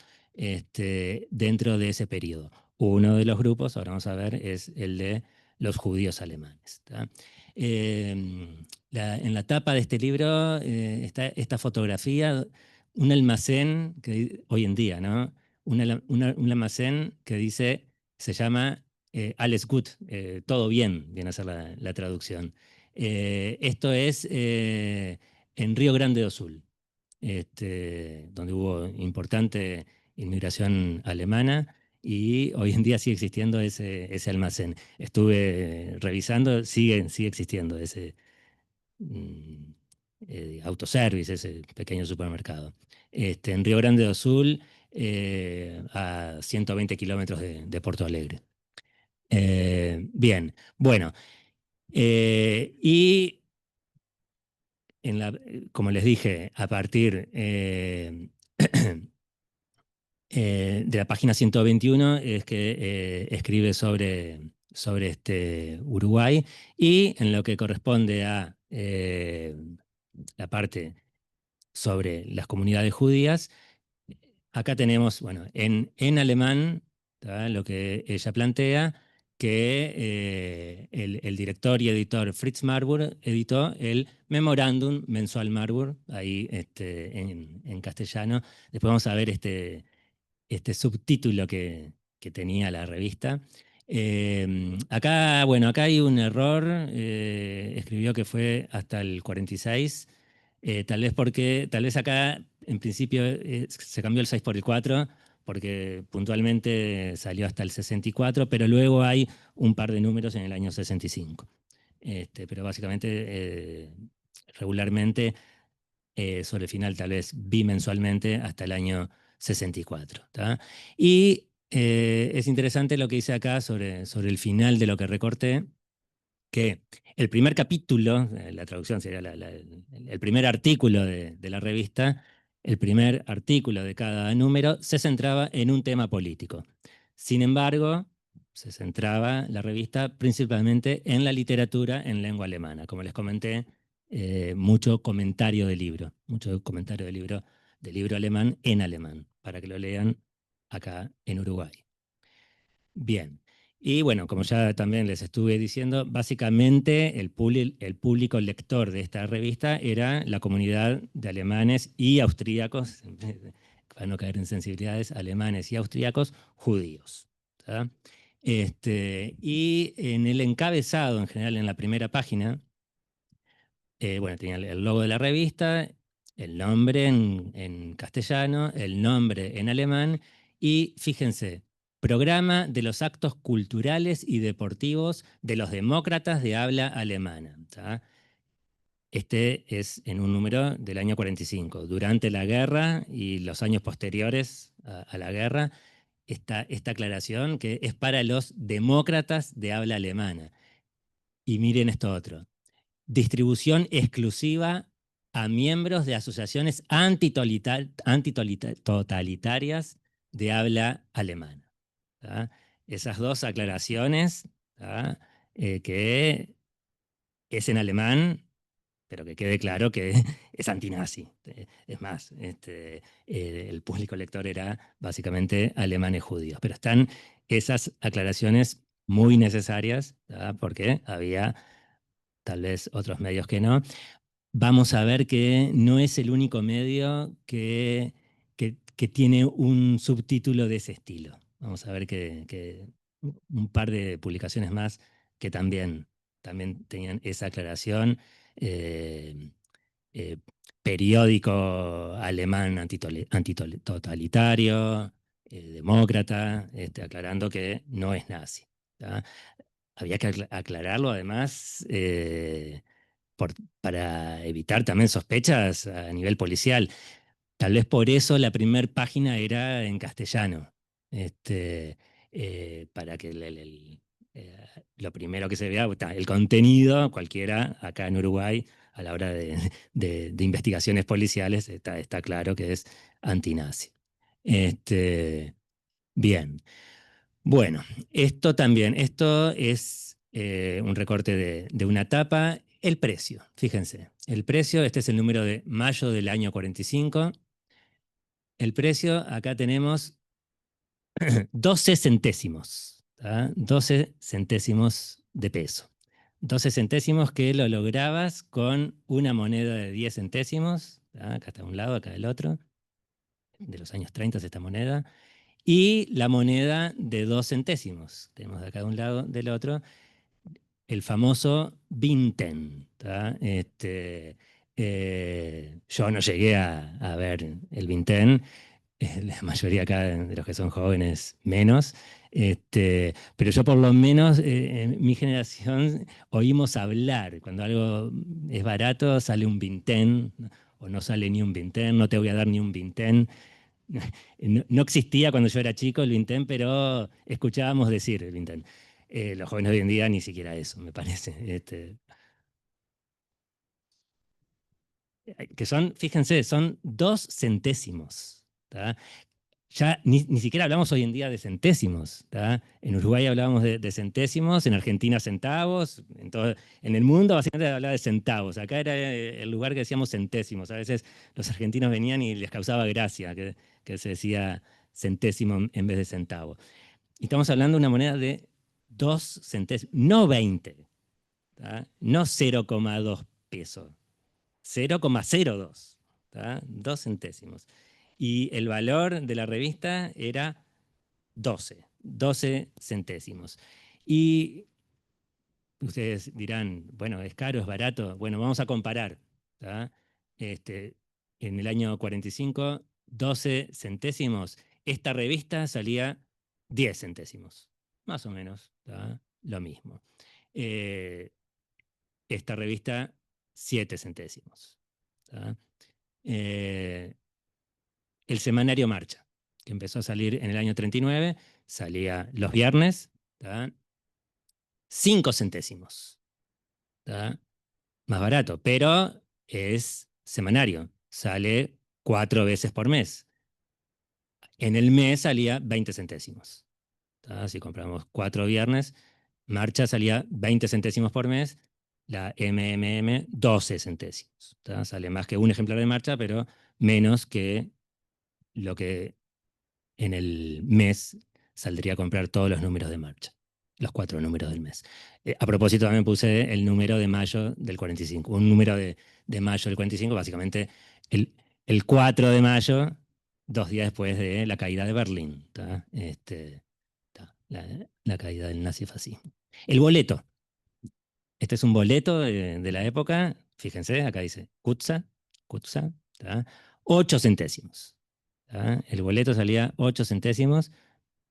dentro de ese periodo. Uno de los grupos, ahora vamos a ver, es el de los judíos alemanes. ¿Tá? En la tapa de este libro está esta fotografía, un almacén que hoy en día, ¿no? Un almacén que dice, se llama Alles gut, todo bien, viene a ser la traducción. Esto es en Río Grande do Sul, donde hubo importante inmigración alemana y hoy en día sigue existiendo ese almacén. Estuve revisando, sigue existiendo ese mm, autoservice, ese pequeño supermercado. En Río Grande do Sul, a 120 kilómetros de Porto Alegre. Bien, bueno, y como les dije, a partir de la página 121 es que escribe sobre Uruguay, y en lo que corresponde a la parte sobre las comunidades judías, acá tenemos, bueno, en alemán, ¿tá? Lo que ella plantea, que el director y editor Fritz Marburg editó el Memorándum Mensual Marburg, ahí en castellano. Después vamos a ver este subtítulo que tenía la revista. Acá, bueno, acá hay un error. Escribió que fue hasta el 46. Tal vez acá en principio se cambió el 6 por el 4, porque puntualmente salió hasta el 64, pero luego hay un par de números en el año 65. Pero básicamente, regularmente, sobre el final, tal vez bimensualmente, hasta el año 64. ¿Tá? Y es interesante lo que dice acá sobre el final de lo que recorté, que el primer capítulo, la traducción sería el primer artículo de la revista, el primer artículo de cada número se centraba en un tema político. Sin embargo, se centraba la revista principalmente en la literatura en lengua alemana. Como les comenté, mucho comentario de libro, de libro alemán en alemán, para que lo lean acá en Uruguay. Bien. Y bueno, como ya también les estuve diciendo, básicamente el público lector de esta revista era la comunidad de alemanes y austríacos, para no caer en sensibilidades, alemanes y austríacos judíos. ¿Tá? Y en el encabezado, en general en la primera página, bueno, tenía el logo de la revista, el nombre en castellano, el nombre en alemán, y fíjense, programa de los actos culturales y deportivos de los demócratas de habla alemana. ¿Tá? Este es en un número del año 45. Durante la guerra y los años posteriores a la guerra, esta aclaración que es para los demócratas de habla alemana. Y miren esto otro: distribución exclusiva a miembros de asociaciones antitotalitarias de habla alemana. ¿Tá? Esas dos aclaraciones, ¿tá? Que es en alemán, pero que quede claro que es antinazi. Es más, el público lector era básicamente alemanes judíos. Pero están esas aclaraciones muy necesarias, ¿tá? Porque había tal vez otros medios que no. Vamos a ver que no es el único medio que tiene un subtítulo de ese estilo. Vamos a ver que un par de publicaciones más que también tenían esa aclaración. eh, eh, Periódico alemán antitotalitario, demócrata, aclarando que no es nazi. ¿Tá? Había que aclararlo además, para evitar también sospechas a nivel policial. Tal vez por eso la primera página era en castellano. Este, para que lo primero que se vea, el contenido, cualquiera acá en Uruguay, a la hora de investigaciones policiales, está claro que es antinazi. Bien. Bueno, esto es un recorte de una tapa. El precio, fíjense, el precio, este es el número de mayo del año 45. El precio, acá tenemos 12 centésimos, ¿tá? 12 centésimos de peso. 12 centésimos que lo lograbas con una moneda de 10 centésimos, ¿tá? Acá está un lado, acá del otro, de los años 30 es esta moneda, y la moneda de 2 centésimos. Tenemos de acá de un lado, del otro, el famoso vintén. ¿Tá? Yo no llegué a ver el vintén, la mayoría acá de los que son jóvenes menos, pero yo por lo menos en mi generación oímos hablar, cuando algo es barato sale un vintén, ¿no? O no sale ni un vintén, no te voy a dar ni un vintén. No existía cuando yo era chico el vintén, pero escuchábamos decir el vintén. Los jóvenes de hoy en día ni siquiera eso, me parece. Que son, fíjense, son 2 centésimos. ¿Tá? Ya ni siquiera hablamos hoy en día de centésimos. ¿Tá? En Uruguay hablábamos de centésimos, en Argentina centavos, en el mundo básicamente hablaba de centavos. Acá era el lugar que decíamos centésimos. A veces los argentinos venían y les causaba gracia que se decía centésimo en vez de centavo. Y estamos hablando de una moneda de 2 centésimos, no 20, ¿tá? No 0,2 pesos, 0,02, ¿tá? 2 centésimos. Y el valor de la revista era 12 centésimos. Y ustedes dirán, bueno, ¿es caro, es barato? Bueno, vamos a comparar. ¿Tá? En el año 45, 12 centésimos. Esta revista salía 10 centésimos, más o menos, ¿tá? Lo mismo. Esta revista, 7 centésimos. ¿Tá? El semanario Marcha, que empezó a salir en el año 39, salía los viernes, ¿tá? 5 centésimos. ¿Tá? Más barato, pero es semanario, sale 4 veces por mes. En el mes salía 20 centésimos. ¿Tá? Si compramos 4 viernes, Marcha salía 20 centésimos por mes, la MMM 12 centésimos. ¿Tá? Sale más que un ejemplar de Marcha, pero menos que lo que en el mes saldría a comprar todos los números de Marcha, los 4 números del mes. A propósito, también puse el número de mayo del 45, un número de mayo del 45, básicamente el 4 de mayo, 2 días después de la caída de Berlín, ¿tá? La caída del nazifascismo. El boleto. Este es un boleto de la época, fíjense, acá dice Kutza, 8 centésimos. ¿Tá? El boleto salía 8 centésimos,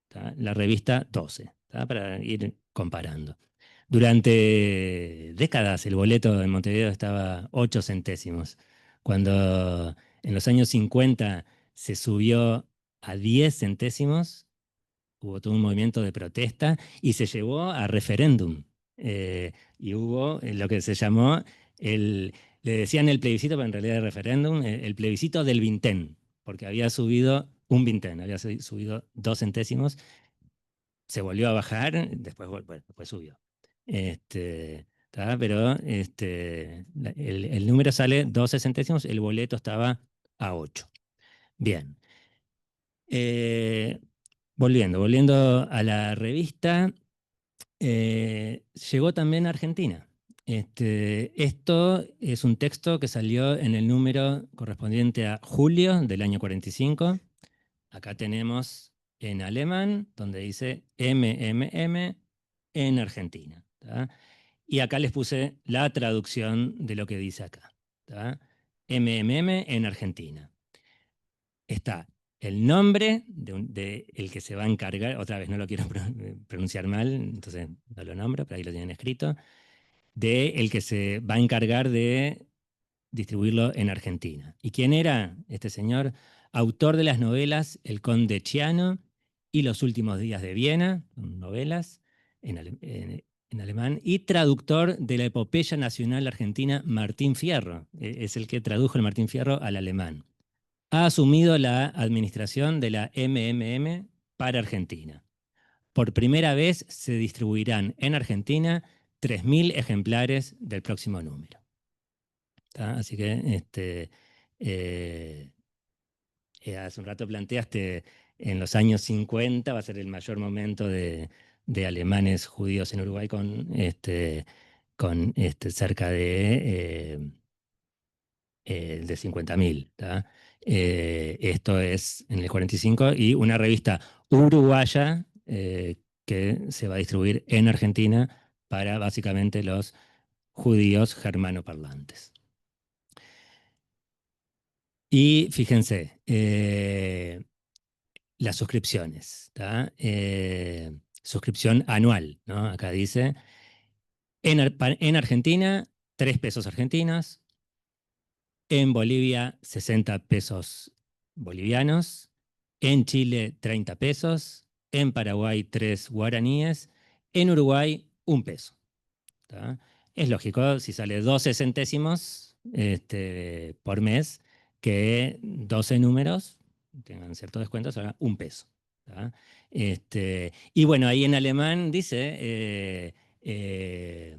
¿tá? La revista 12, ¿tá? Para ir comparando. Durante décadas el boleto en Montevideo estaba 8 centésimos. Cuando en los años 50 se subió a 10 centésimos, hubo todo un movimiento de protesta y se llevó a referéndum. Y hubo lo que se llamó, le decían el plebiscito, pero en realidad el referéndum, el plebiscito del vintén, porque había subido un vintén, había subido 2 centésimos, se volvió a bajar, después subió. Pero el número sale 12 centésimos, el boleto estaba a 8. Bien. Volviendo a la revista, llegó también a Argentina. Esto es un texto que salió en el número correspondiente a julio del año 45. Acá tenemos en alemán, donde dice MMM en Argentina. ¿Tá? Y acá les puse la traducción de lo que dice acá. ¿Tá? MMM en Argentina. Está el nombre de el que se va a encargar, otra vez no lo quiero pronunciar mal, entonces no lo nombro, pero ahí lo tienen escrito, de el que se va a encargar de distribuirlo en Argentina. ¿Y quién era este señor? Autor de las novelas El Conde Chiano y Los últimos días de Viena, novelas en alemán, y traductor de la epopeya nacional argentina Martín Fierro. Es el que tradujo el Martín Fierro al alemán. Ha asumido la administración de la MMM para Argentina. Por primera vez se distribuirán en Argentina 3.000 ejemplares del próximo número. ¿Tá? Así que hace un rato planteaste, en los años 50 va a ser el mayor momento de alemanes judíos en Uruguay con cerca de 50.000. Esto es en el 45, y una revista uruguaya que se va a distribuir en Argentina para básicamente los judíos germanoparlantes. Y fíjense, las suscripciones, suscripción anual, ¿no? Acá dice, en Argentina, 3 pesos argentinos, en Bolivia, 60 pesos bolivianos, en Chile, 30 pesos, en Paraguay, 3 guaraníes, en Uruguay, 1 peso. ¿Tá? Es lógico, si sale 12 centésimos por mes, que 12 números tengan cierto descuento, será 1 peso. ¿Tá? Y bueno, ahí en alemán dice que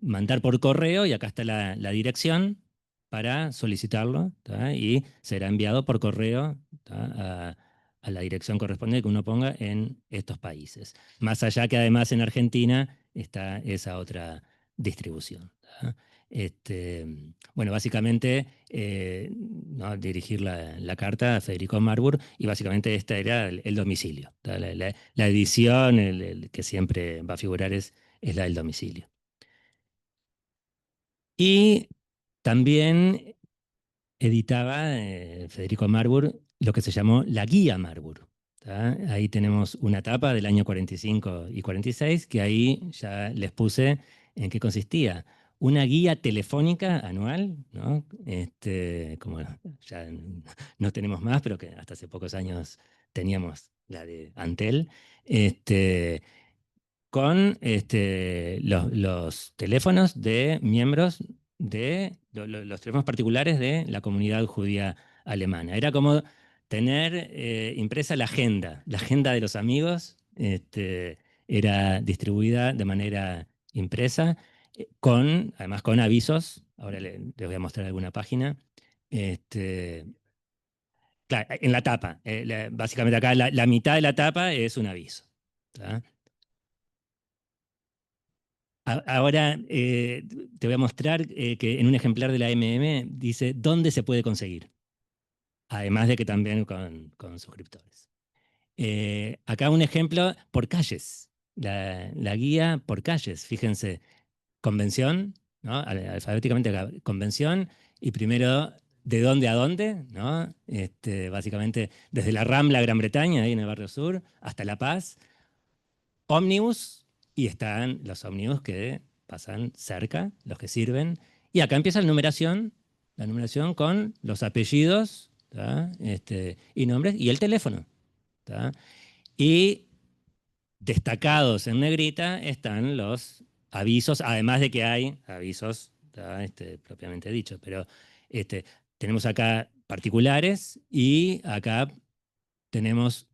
mandar por correo, y acá está la dirección para solicitarlo, ¿tá? Y será enviado por correo, ¿tá? a la dirección correspondiente que uno ponga en estos países. Más allá que además en Argentina está esa otra distribución. ¿Tá? Bueno, básicamente, ¿no? dirigir la carta a Federico Marburg, y básicamente este era el domicilio. ¿Tá? La edición el que siempre va a figurar es la del domicilio. Y también editaba Federico Marburg lo que se llamó la Guía Marburg. ¿Tá? Ahí tenemos una tapa del año 45 y 46, que ahí ya les puse en qué consistía. Una guía telefónica anual, ¿no? Como ya no tenemos más, pero que hasta hace pocos años teníamos la de Antel, con los teléfonos de miembros de los teléfonos particulares de la comunidad judía alemana. Era como tener impresa la agenda de los amigos, era distribuida de manera impresa, además con avisos. Ahora les voy a mostrar alguna página. Claro, en la tapa, básicamente acá la mitad de la tapa es un aviso. ¿Tá? Ahora te voy a mostrar que en un ejemplar de la MM dice dónde se puede conseguir, además de que también con suscriptores. Acá un ejemplo por calles, la guía por calles, fíjense, convención, ¿no? Alfabéticamente acá, convención, y primero de dónde a dónde, ¿no? Básicamente desde la Rambla, Gran Bretaña, ahí en el barrio sur, hasta La Paz, ómnibus, y están los ómnibus que pasan cerca, los que sirven. Y acá empieza la numeración con los apellidos, ¿tá? Y nombres, y el teléfono. ¿Tá? Y destacados en negrita están los avisos, además de que hay avisos, ¿tá? Propiamente dicho. Pero tenemos acá particulares, y acá tenemos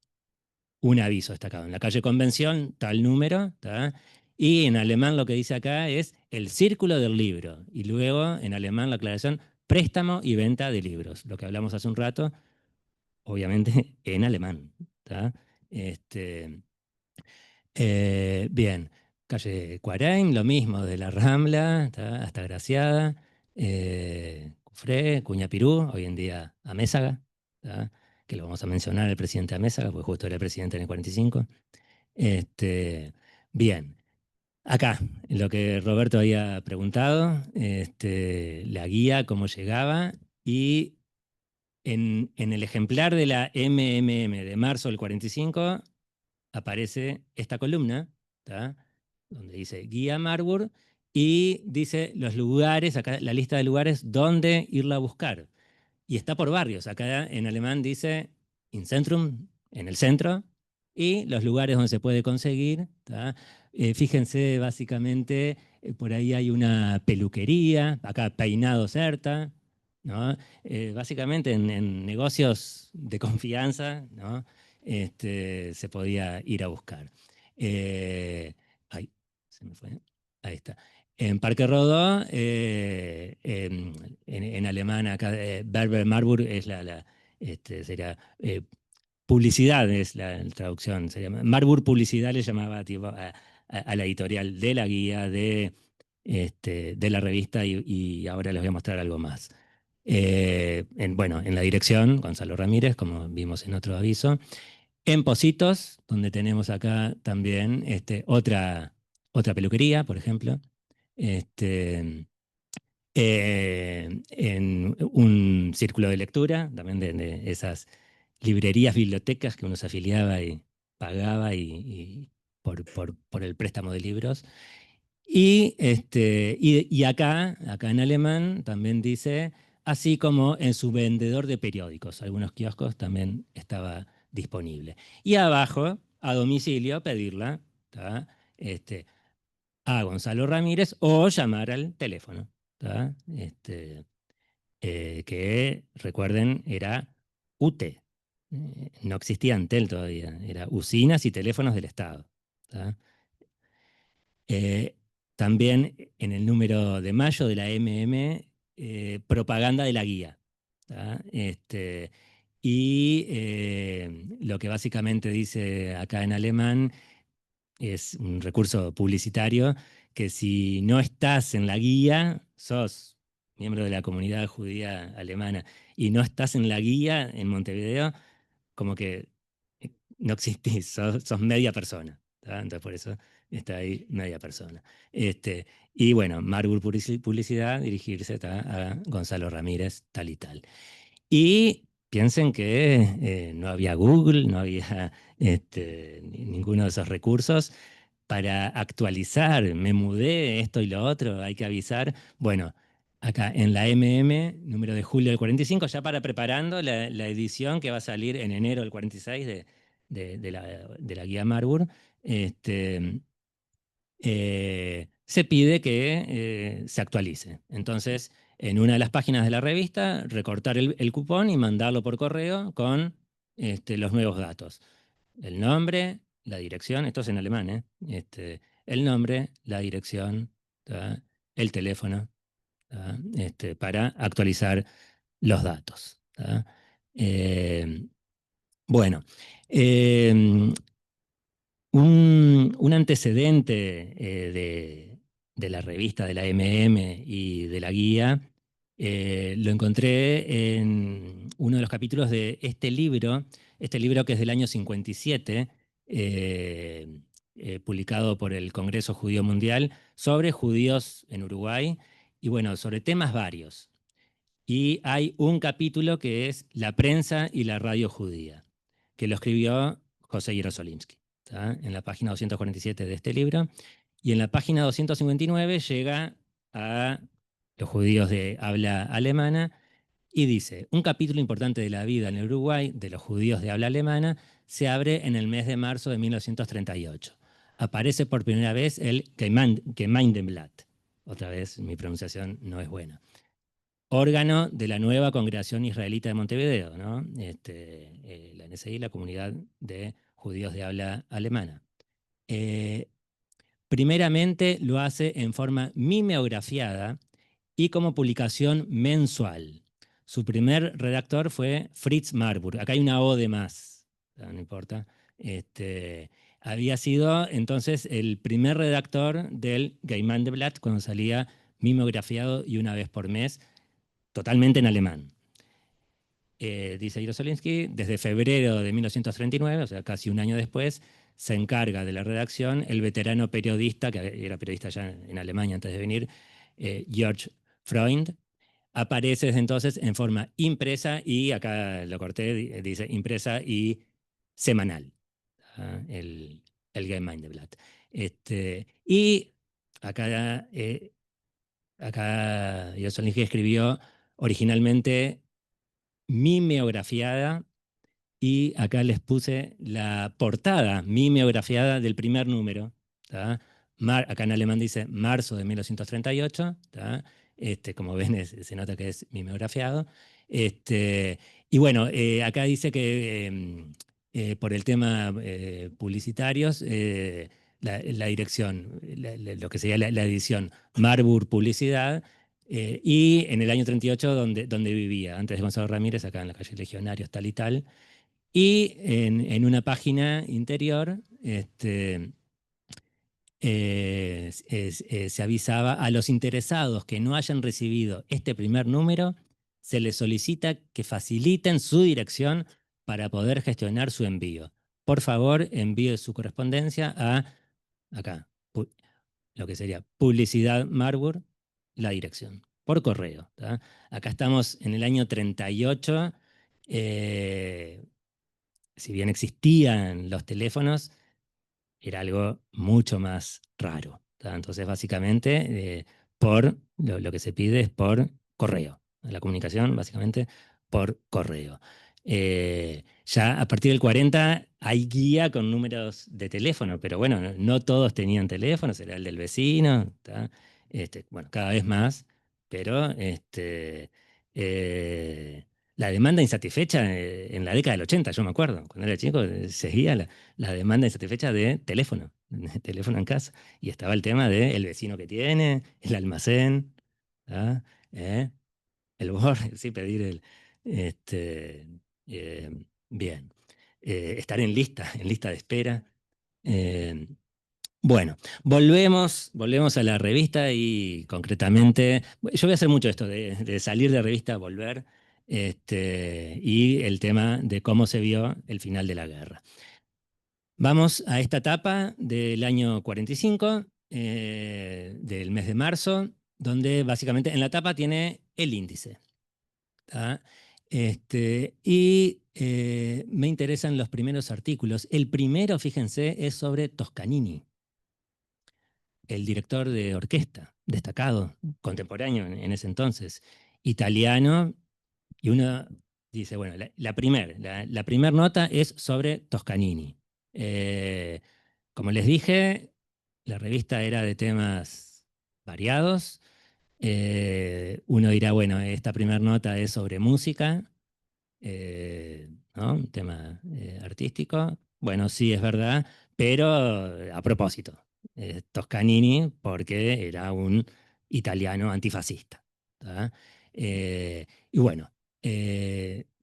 un aviso destacado. En la calle Convención, tal número, ¿tá? Y en alemán lo que dice acá es el círculo del libro. Y luego, en alemán, la aclaración, préstamo y venta de libros. Lo que hablamos hace un rato, obviamente en alemán. ¿Tá? Bien, calle Cuarain, lo mismo, de la Rambla, ¿tá? Hasta Graciada, Cufré, Cuñapirú, hoy en día Amézaga, ¿tá? Que lo vamos a mencionar el presidente Amézaga, porque justo era el presidente en el 45. Bien, acá, lo que Roberto había preguntado, la guía, cómo llegaba, y en el ejemplar de la MMM de marzo del 45 aparece esta columna, ¿tá? Donde dice Guía Marburg, y dice los lugares, acá la lista de lugares donde irla a buscar. Y está por barrios. Acá en alemán dice In Zentrum en el centro, y los lugares donde se puede conseguir. Fíjense, básicamente, por ahí hay una peluquería, acá Peinado Certa, ¿no? Básicamente en negocios de confianza, ¿no? Se podía ir a buscar. Ay, se me fue. Ahí está. En Parque Rodó, en alemán, acá, Berber Marburg es sería publicidad, es la traducción. Se llama, Marburg Publicidad le llamaba tipo, a la editorial de la guía, de la revista, y ahora les voy a mostrar algo más. Bueno, en la dirección, Gonzalo Ramírez, como vimos en otro aviso. En Positos, donde tenemos acá también otra peluquería, por ejemplo. En un círculo de lectura, también de esas librerías, bibliotecas que uno se afiliaba y pagaba por el préstamo de libros. Y acá en alemán también dice, así como en su vendedor de periódicos, algunos kioscos también estaba disponible. Y abajo, a domicilio, pedirla, ¿tá? A Gonzalo Ramírez o llamar al teléfono, ¿tá? Que recuerden era UTE, no existía Antel todavía, era Usinas y Teléfonos del Estado, ¿tá? También en el número de mayo de la MM, propaganda de la guía, ¿tá? Lo que básicamente dice acá en alemán es un recurso publicitario que si no estás en la guía, sos miembro de la comunidad judía alemana y no estás en la guía en Montevideo, como que no existís, sos media persona. ¿Tá? Entonces por eso está ahí media persona. Y bueno, Marburg Publicidad, dirigirse a Gonzalo Ramírez, tal y tal. Y piensen que no había Google, no había ninguno de esos recursos para actualizar. Me mudé, esto y lo otro, hay que avisar. Bueno, acá en la MM, número de julio del 45, ya para preparando la edición que va a salir en enero del 46 de la guía Marburg, se pide que se actualice. Entonces, en una de las páginas de la revista, recortar el cupón y mandarlo por correo con los nuevos datos. El nombre, la dirección, esto es en alemán, el nombre, la dirección, ¿tá? El teléfono, ¿tá? Para actualizar los datos, ¿tá? Eh, bueno, eh, un antecedente de la revista, de la MM y de la guía, lo encontré en uno de los capítulos de este libro que es del año 57, publicado por el Congreso Judío Mundial, sobre judíos en Uruguay, y bueno, sobre temas varios. Y hay un capítulo que es La prensa y la radio judía, que lo escribió José Jerosolimsky, ¿tá? En la página 247 de este libro. Y en la página 259 llega a los judíos de habla alemana y dice, un capítulo importante de la vida en el Uruguay de los judíos de habla alemana se abre en el mes de marzo de 1938. Aparece por primera vez el Gemeindeblatt. Otra vez mi pronunciación no es buena. Órgano de la nueva Congregación Israelita de Montevideo, ¿no? La NSI, la Comunidad de Judíos de Habla Alemana. Primeramente lo hace en forma mimeografiada y como publicación mensual. Su primer redactor fue Fritz Marburg. Acá hay una O de más, no importa. Había sido entonces el primer redactor del Gemeindeblatt cuando salía mimeografiado y una vez por mes, totalmente en alemán. Dice Jerosolimsky, desde febrero de 1939, o sea, casi un año después, se encarga de la redacción el veterano periodista, que era periodista ya en Alemania antes de venir, George Freund. Aparece desde entonces en forma impresa y, acá lo corté, dice impresa y semanal, el Gemeindeblatt. Y acá Jerosolimsky escribió originalmente mimeografiada y acá les puse la portada mimeografiada del primer número. ¿Tá? Acá en alemán dice marzo de 1938. ¿Tá? Como ven, se nota que es mimeografiado. Y bueno, acá dice que por el tema publicitarios, la dirección, lo que sería la edición Marburg Publicidad, y en el año 38 donde vivía, antes de Gonzalo Ramírez, acá en la calle Legionarios, tal y tal. Y en una página interior se avisaba a los interesados que no hayan recibido este primer número, se les solicita que faciliten su dirección para poder gestionar su envío. Por favor, envíe su correspondencia a, acá, lo que sería Publicidad Marburg, la dirección, por correo. ¿Tá? Acá estamos en el año 38. Si bien existían los teléfonos, era algo mucho más raro. ¿Tá? Entonces, básicamente, lo que se pide es por correo. La comunicación, básicamente, por correo. Ya a partir del 40 hay guía con números de teléfono, pero bueno, no todos tenían teléfonos, era el del vecino. ¿Tá? Bueno, cada vez más, pero eh, la demanda insatisfecha en la década del 80, yo me acuerdo, cuando era chico, seguía la demanda insatisfecha de teléfono, de teléfono en casa. Y estaba el tema de el vecino que tiene, el almacén, ¿ah? ¿Eh? El borde, sí, pedir el. Este, eh, bien. Estar en lista de espera. Eh, bueno, volvemos a la revista y concretamente, yo voy a hacer mucho esto de salir de revista, volver, y el tema de cómo se vio el final de la guerra. Vamos a esta etapa del año 45, del mes de marzo, donde básicamente en la tapa tiene el índice. ¿Tá? Me interesan los primeros artículos. El primero, fíjense, es sobre Toscanini, el director de orquesta, destacado, contemporáneo en ese entonces, italiano, y uno dice, bueno, la primer nota es sobre Toscanini. Como les dije, la revista era de temas variados. Uno dirá, bueno, esta primera nota es sobre música, ¿no? Un tema artístico. Bueno, sí, es verdad, pero a propósito, Toscanini, porque era un italiano antifascista. ¿Tá? Y bueno,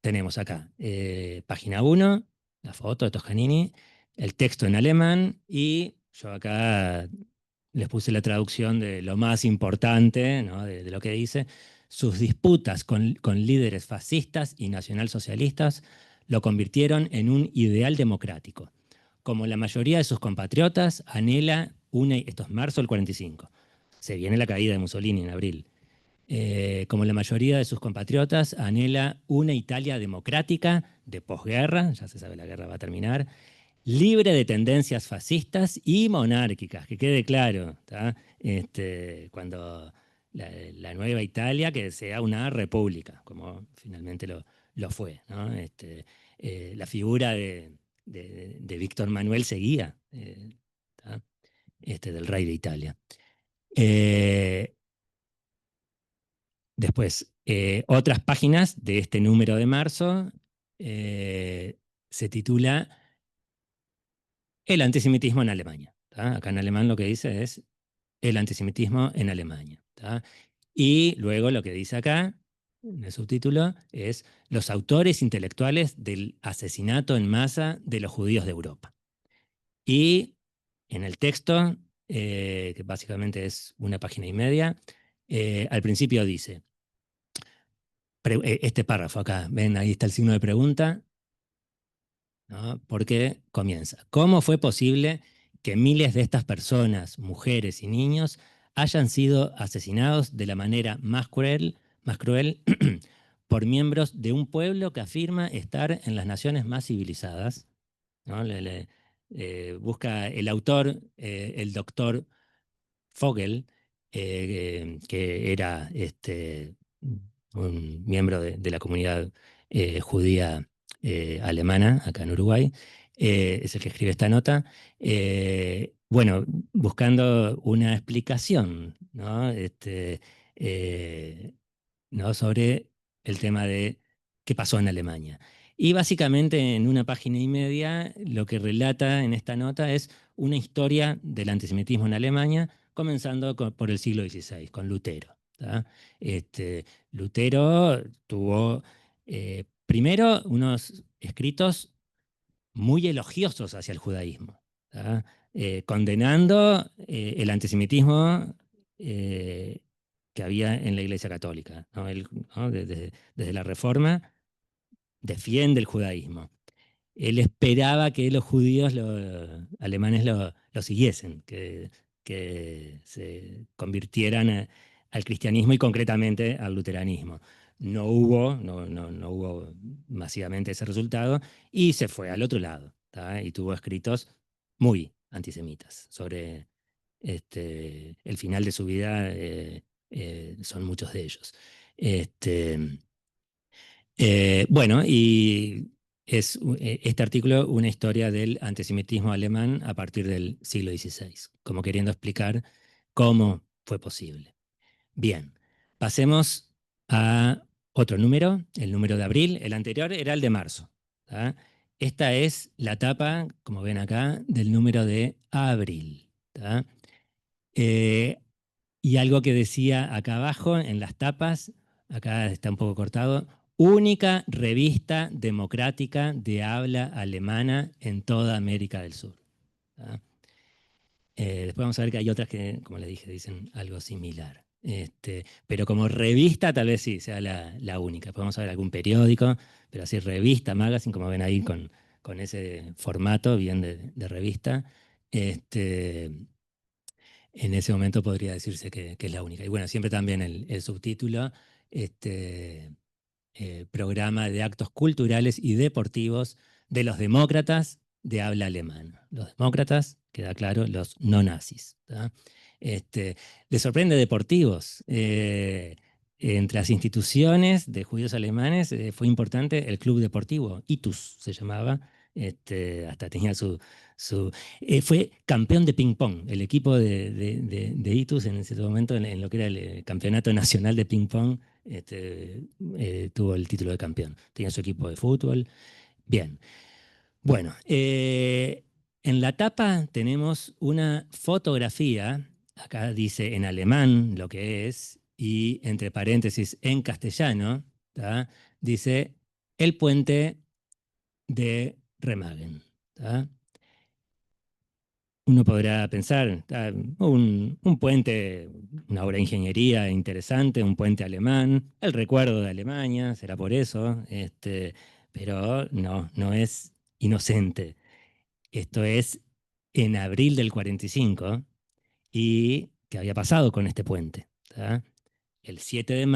tenemos acá página 1, la foto de Toscanini, el texto en alemán, y yo acá les puse la traducción de lo más importante, ¿no? de lo que dice. Sus disputas con líderes fascistas y nacionalsocialistas lo convirtieron en un ideal democrático. Como la mayoría de sus compatriotas, anhela esto es marzo del 45, se viene la caída de Mussolini en abril. Como la mayoría de sus compatriotas, anhela una Italia democrática de posguerra, ya se sabe la guerra va a terminar, libre de tendencias fascistas y monárquicas, que quede claro, ¿tá? Cuando la nueva Italia que sea una república, como finalmente lo fue, ¿no? La figura de Víctor Manuel seguía, ¿tá? Del rey de Italia. Después, otras páginas de este número de marzo se titula El antisemitismo en Alemania. ¿Tá? Acá en alemán lo que dice es el antisemitismo en Alemania. ¿Tá? Y luego lo que dice acá, en el subtítulo, es los autores intelectuales del asesinato en masa de los judíos de Europa. Y en el texto, que básicamente es una página y media, al principio dice, este párrafo acá, ven, ahí está el signo de pregunta, ¿no? Porque comienza. ¿Cómo fue posible que miles de estas personas, mujeres y niños, hayan sido asesinados de la manera más cruel por miembros de un pueblo que afirma estar en las naciones más civilizadas? ¿No? Busca el autor, el doctor Fogel, que era un miembro de la comunidad judía alemana, acá en Uruguay, es el que escribe esta nota. Bueno, buscando una explicación, ¿no? ¿No? Sobre el tema de qué pasó en Alemania. Y básicamente en una página y media lo que relata en esta nota es una historia del antisemitismo en Alemania, comenzando por el siglo XVI, con Lutero. ¿Tá? Lutero tuvo primero unos escritos muy elogiosos hacia el judaísmo, ¿tá? Condenando el antisemitismo eh, que había en la Iglesia Católica, ¿no? Él, ¿no? Desde la Reforma defiende el judaísmo. Él esperaba que los judíos alemanes lo siguiesen, que se convirtieran al cristianismo y concretamente al luteranismo. No hubo masivamente ese resultado y se fue al otro lado, ¿tá? Y tuvo escritos muy antisemitas sobre el final de su vida, son muchos de ellos. Este, bueno, y es este artículo una historia del antisemitismo alemán a partir del siglo XVI, como queriendo explicar cómo fue posible. Bien, pasemos a otro número, el número de abril. El anterior era el de marzo. ¿Tá? Esta es la tapa, como ven acá, del número de abril. ¿Tá? Eh, y algo que decía acá abajo en las tapas, acá está un poco cortado, única revista democrática de habla alemana en toda América del Sur. ¿Tá? Después vamos a ver que hay otras que, como les dije, dicen algo similar. Pero como revista tal vez sí sea la única. Después vamos a ver algún periódico, pero así revista, magazine, como ven ahí con ese formato bien de revista. Este, en ese momento podría decirse que es la única. Y bueno, siempre también el subtítulo, este, programa de actos culturales y deportivos de los demócratas de habla alemana. Los demócratas, queda claro, los no nazis. ¿Tá? Les sorprende deportivos. Entre las instituciones de judíos alemanes fue importante el club deportivo, ITUS se llamaba, hasta tenía fue campeón de ping-pong, el equipo de ITUS en ese momento, en lo que era el campeonato nacional de ping-pong, tuvo el título de campeón. Tenía su equipo de fútbol. Bien. Bueno, en la tapa tenemos una fotografía, acá dice en alemán lo que es, y entre paréntesis en castellano, ¿tá? Dice el puente de Remagen. ¿Tá? Uno podrá pensar, un puente, una obra de ingeniería interesante, un puente alemán, el recuerdo de Alemania, será por eso, pero no es inocente. Esto es en abril del 45 y ¿qué había pasado con este puente? ¿Tá? El 7 de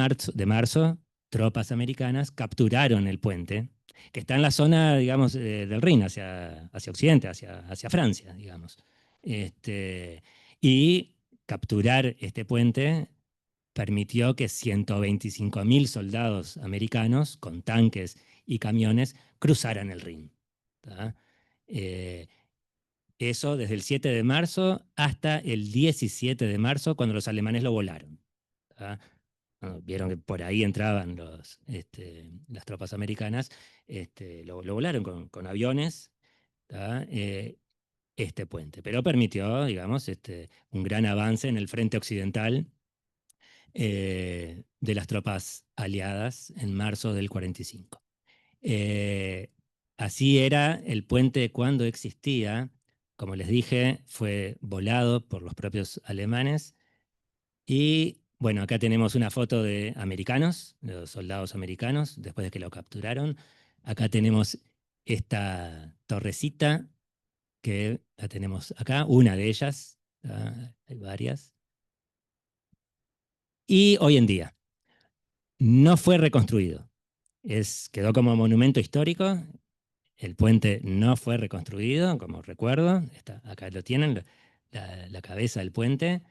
marzo, tropas americanas capturaron el puente, que está en la zona, digamos, del Rin, hacia Occidente, hacia Francia, digamos. Y capturar este puente permitió que 125.000 soldados americanos, con tanques y camiones, cruzaran el Rin. ¿Tá? Eh, Eso desde el 7 de marzo hasta el 17 de marzo, cuando los alemanes lo volaron. ¿Tá? Bueno, vieron que por ahí entraban las tropas americanas, lo volaron con aviones, ¿tá? Este puente, pero permitió, digamos, un gran avance en el frente occidental de las tropas aliadas en marzo del 45. Así era el puente cuando existía. Como les dije, fue volado por los propios alemanes. Y bueno, acá tenemos una foto de americanos, de los soldados americanos, después de que lo capturaron. Acá tenemos esta torrecita, que la tenemos acá, una de ellas, hay varias. Y hoy en día no fue reconstruido. Quedó como monumento histórico. El puente no fue reconstruido, como recuerdo. Acá lo tienen, la cabeza del puente.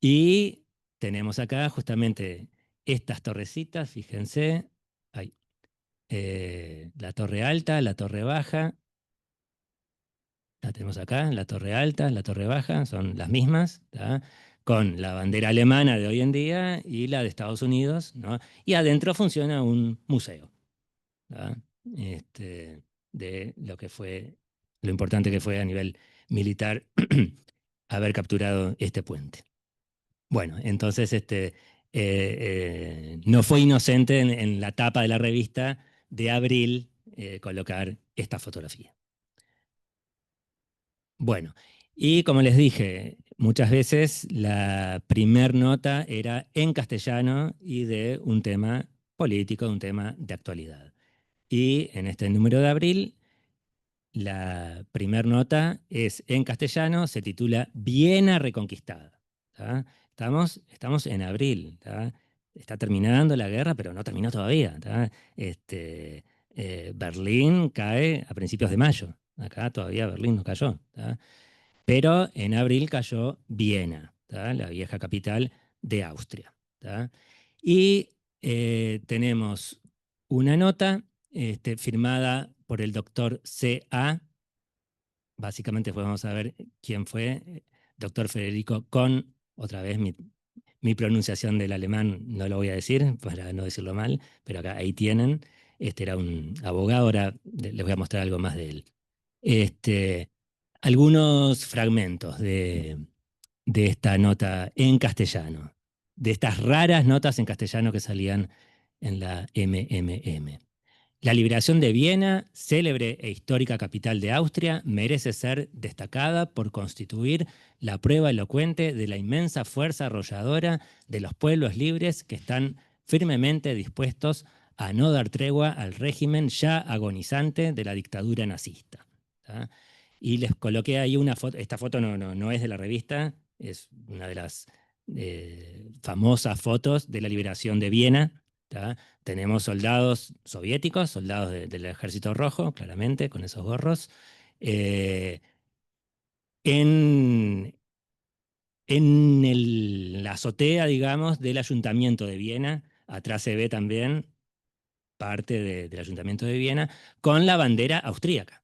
Y tenemos acá justamente estas torrecitas, fíjense. Ay, la torre alta, la torre baja. La tenemos acá, la torre alta, la torre baja, son las mismas, ¿tá? Con la bandera alemana de hoy en día y la de Estados Unidos, ¿no? Y adentro funciona un museo, ¿tá? De lo que fue, lo importante que fue a nivel militar haber capturado este puente. Bueno, entonces no fue inocente en la tapa de la revista de abril colocar esta fotografía. Bueno, y como les dije, muchas veces la primer nota era en castellano y de un tema político, de un tema de actualidad. Y en este número de abril, la primer nota es en castellano, se titula Viena reconquistada. ¿Tá? Estamos en abril. ¿Tá? Está terminando la guerra, pero no terminó todavía. ¿Tá? Berlín cae a principios de mayo. Acá todavía Berlín no cayó. ¿Tá? Pero en abril cayó Viena, ¿tá? La vieja capital de Austria. ¿Tá? Y tenemos una nota firmada por el doctor C.A. Básicamente vamos a ver quién fue, doctor Federico Kohn. Otra vez mi pronunciación del alemán no lo voy a decir para no decirlo mal, pero acá ahí tienen. Este era un abogado, ahora les voy a mostrar algo más de él. Algunos fragmentos de esta nota en castellano, de estas raras notas en castellano que salían en la MMM. La liberación de Viena, célebre e histórica capital de Austria, merece ser destacada por constituir la prueba elocuente de la inmensa fuerza arrolladora de los pueblos libres que están firmemente dispuestos a no dar tregua al régimen ya agonizante de la dictadura nazista. ¿Tá? Y les coloqué ahí una foto. Esta foto no es de la revista, es una de las famosas fotos de la liberación de Viena. ¿Tá? Tenemos soldados soviéticos, soldados del Ejército Rojo, claramente, con esos gorros. En la azotea, digamos, del Ayuntamiento de Viena, atrás se ve también parte del Ayuntamiento de Viena, con la bandera austríaca.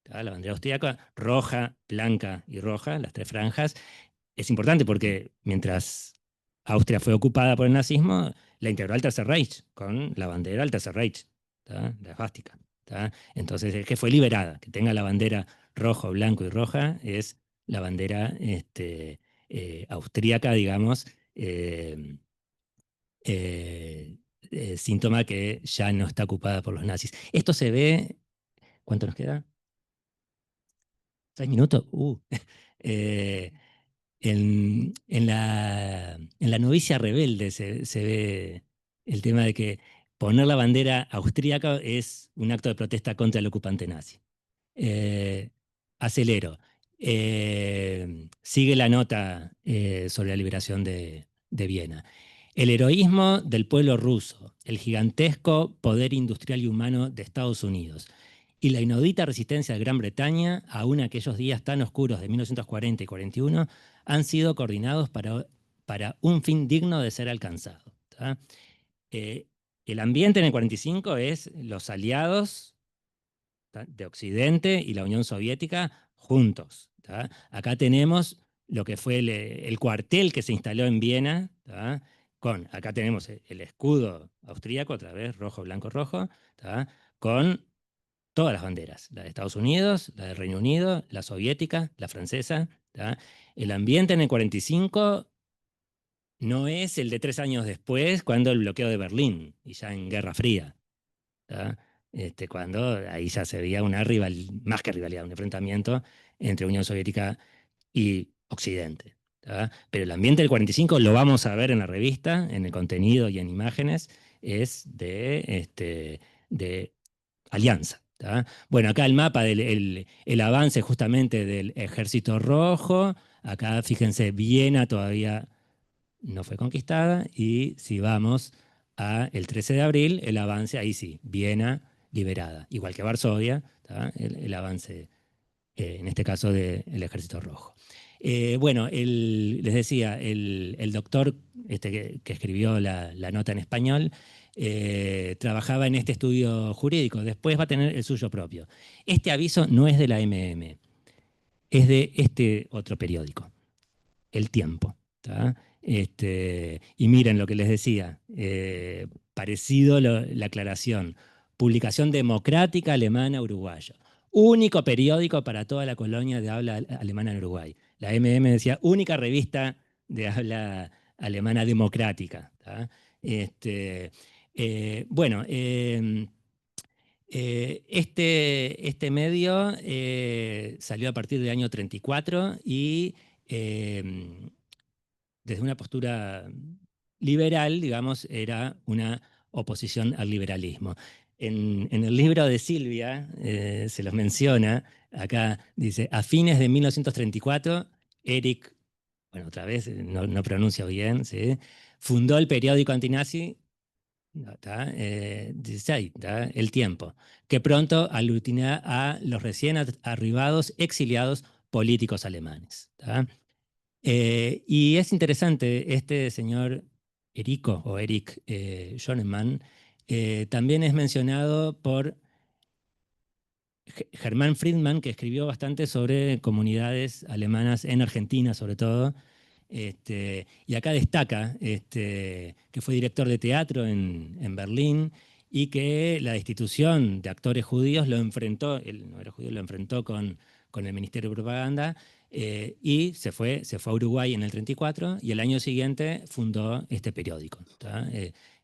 ¿Tá? La bandera austríaca, roja, blanca y roja, las tres franjas. Es importante porque mientras Austria fue ocupada por el nazismo, la integró al Tercer Reich, con la bandera del Tercer Reich, ¿tá? La esvástica. Entonces, es que fue liberada. Que tenga la bandera rojo, blanco y roja es la bandera austríaca, digamos, síntoma que ya no está ocupada por los nazis. Esto se ve, ¿cuánto nos queda? 6 minutos. Eh, en la novicia rebelde se ve el tema de que poner la bandera austríaca es un acto de protesta contra el ocupante nazi. Acelero. Sigue la nota sobre la liberación de Viena. El heroísmo del pueblo ruso, el gigantesco poder industrial y humano de Estados Unidos y la inaudita resistencia de Gran Bretaña, aún aquellos días tan oscuros de 1940 y 41, han sido coordinados para un fin digno de ser alcanzado. ¿Tá? El ambiente en el 45 es los aliados de Occidente y la Unión Soviética juntos. ¿Tá? Acá tenemos lo que fue el cuartel que se instaló en Viena, ¿tá? Acá tenemos el escudo austríaco, otra vez rojo, blanco, rojo, ¿tá? Con todas las banderas, la de Estados Unidos, la del Reino Unido, la soviética, la francesa. ¿Tá? El ambiente en el 45 no es el de 3 años después, cuando el bloqueo de Berlín, y ya en Guerra Fría. ¿Tá? Cuando ahí ya se veía más que rivalidad, un enfrentamiento entre Unión Soviética y Occidente. ¿Tá? Pero el ambiente del 45 lo vamos a ver en la revista, en el contenido y en imágenes, es de alianza. ¿Tá? Bueno, acá el mapa del el avance justamente del Ejército Rojo. Acá, fíjense, Viena todavía no fue conquistada. Y si vamos al 13 de abril, el avance, ahí sí, Viena liberada. Igual que Varsovia, ¿tá? El avance, en este caso, del Ejército Rojo. Bueno, les decía, el doctor que escribió la nota en español trabajaba en este estudio jurídico, después va a tener el suyo propio. Este aviso no es de la MM, es de este otro periódico, El Tiempo. ¿Tá? Y miren lo que les decía, parecido la aclaración. Publicación democrática alemana uruguaya. Único periódico para toda la colonia de habla alemana en Uruguay. La MM decía, única revista de habla alemana democrática. ¿Tá? Bueno, este medio salió a partir del año 34 y desde una postura liberal, digamos, era una oposición al liberalismo. En el libro de Silvia se los menciona, acá dice, a fines de 1934, Erich, bueno, otra vez, no pronuncio bien, ¿sí? Fundó el periódico antinazi, no, ¿tá? 16, ¿tá? El Tiempo, que pronto aglutina a los recién arribados exiliados políticos alemanes. ¿Tá? Y es interesante, este señor Erico o Eric Schoenemann también es mencionado por Germán Friedman, que escribió bastante sobre comunidades alemanas en Argentina, sobre todo. Y acá destaca que fue director de teatro en Berlín y que la destitución de actores judíos lo enfrentó, él no era judío, lo enfrentó con el Ministerio de Propaganda y se fue a Uruguay en el 34 y el año siguiente fundó este periódico, ¿tá?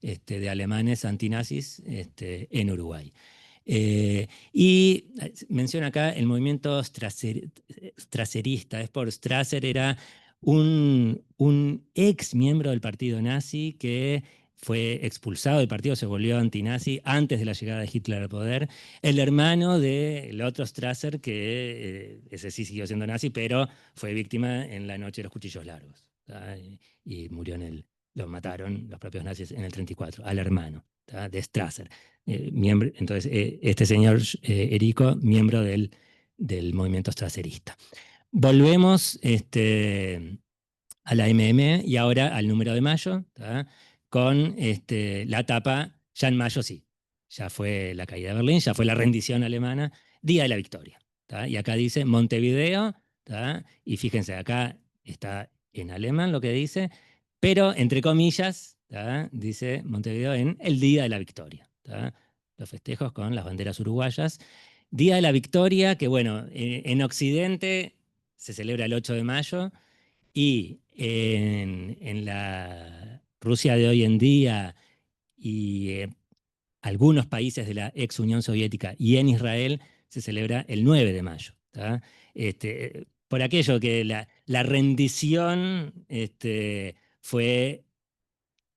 De alemanes antinazis en Uruguay. Y menciona acá el movimiento strasserista. Strasser era un ex miembro del partido nazi que fue expulsado del partido, se volvió antinazi antes de la llegada de Hitler al poder. El hermano del otro Strasser, que ese sí siguió siendo nazi, pero fue víctima en la noche de los cuchillos largos. ¿Tá? Y murió lo mataron los propios nazis en el 34, al hermano, ¿tá? De Strasser. Entonces, este señor Erico, miembro del movimiento strasserista. Volvemos a la MM y ahora al número de mayo, ¿tá? Con la tapa, ya en mayo sí, ya fue la caída de Berlín, ya fue la rendición alemana, Día de la Victoria. ¿Tá? Y acá dice Montevideo, ¿tá? Y fíjense, acá está en alemán lo que dice, pero entre comillas, ¿tá? Dice Montevideo en el Día de la Victoria. ¿Tá? Los festejos con las banderas uruguayas. Día de la Victoria, que bueno, en Occidente se celebra el 8 de mayo y en la Rusia de hoy en día y algunos países de la ex Unión Soviética y en Israel se celebra el 9 de mayo. ¿Tá? Por aquello que la rendición fue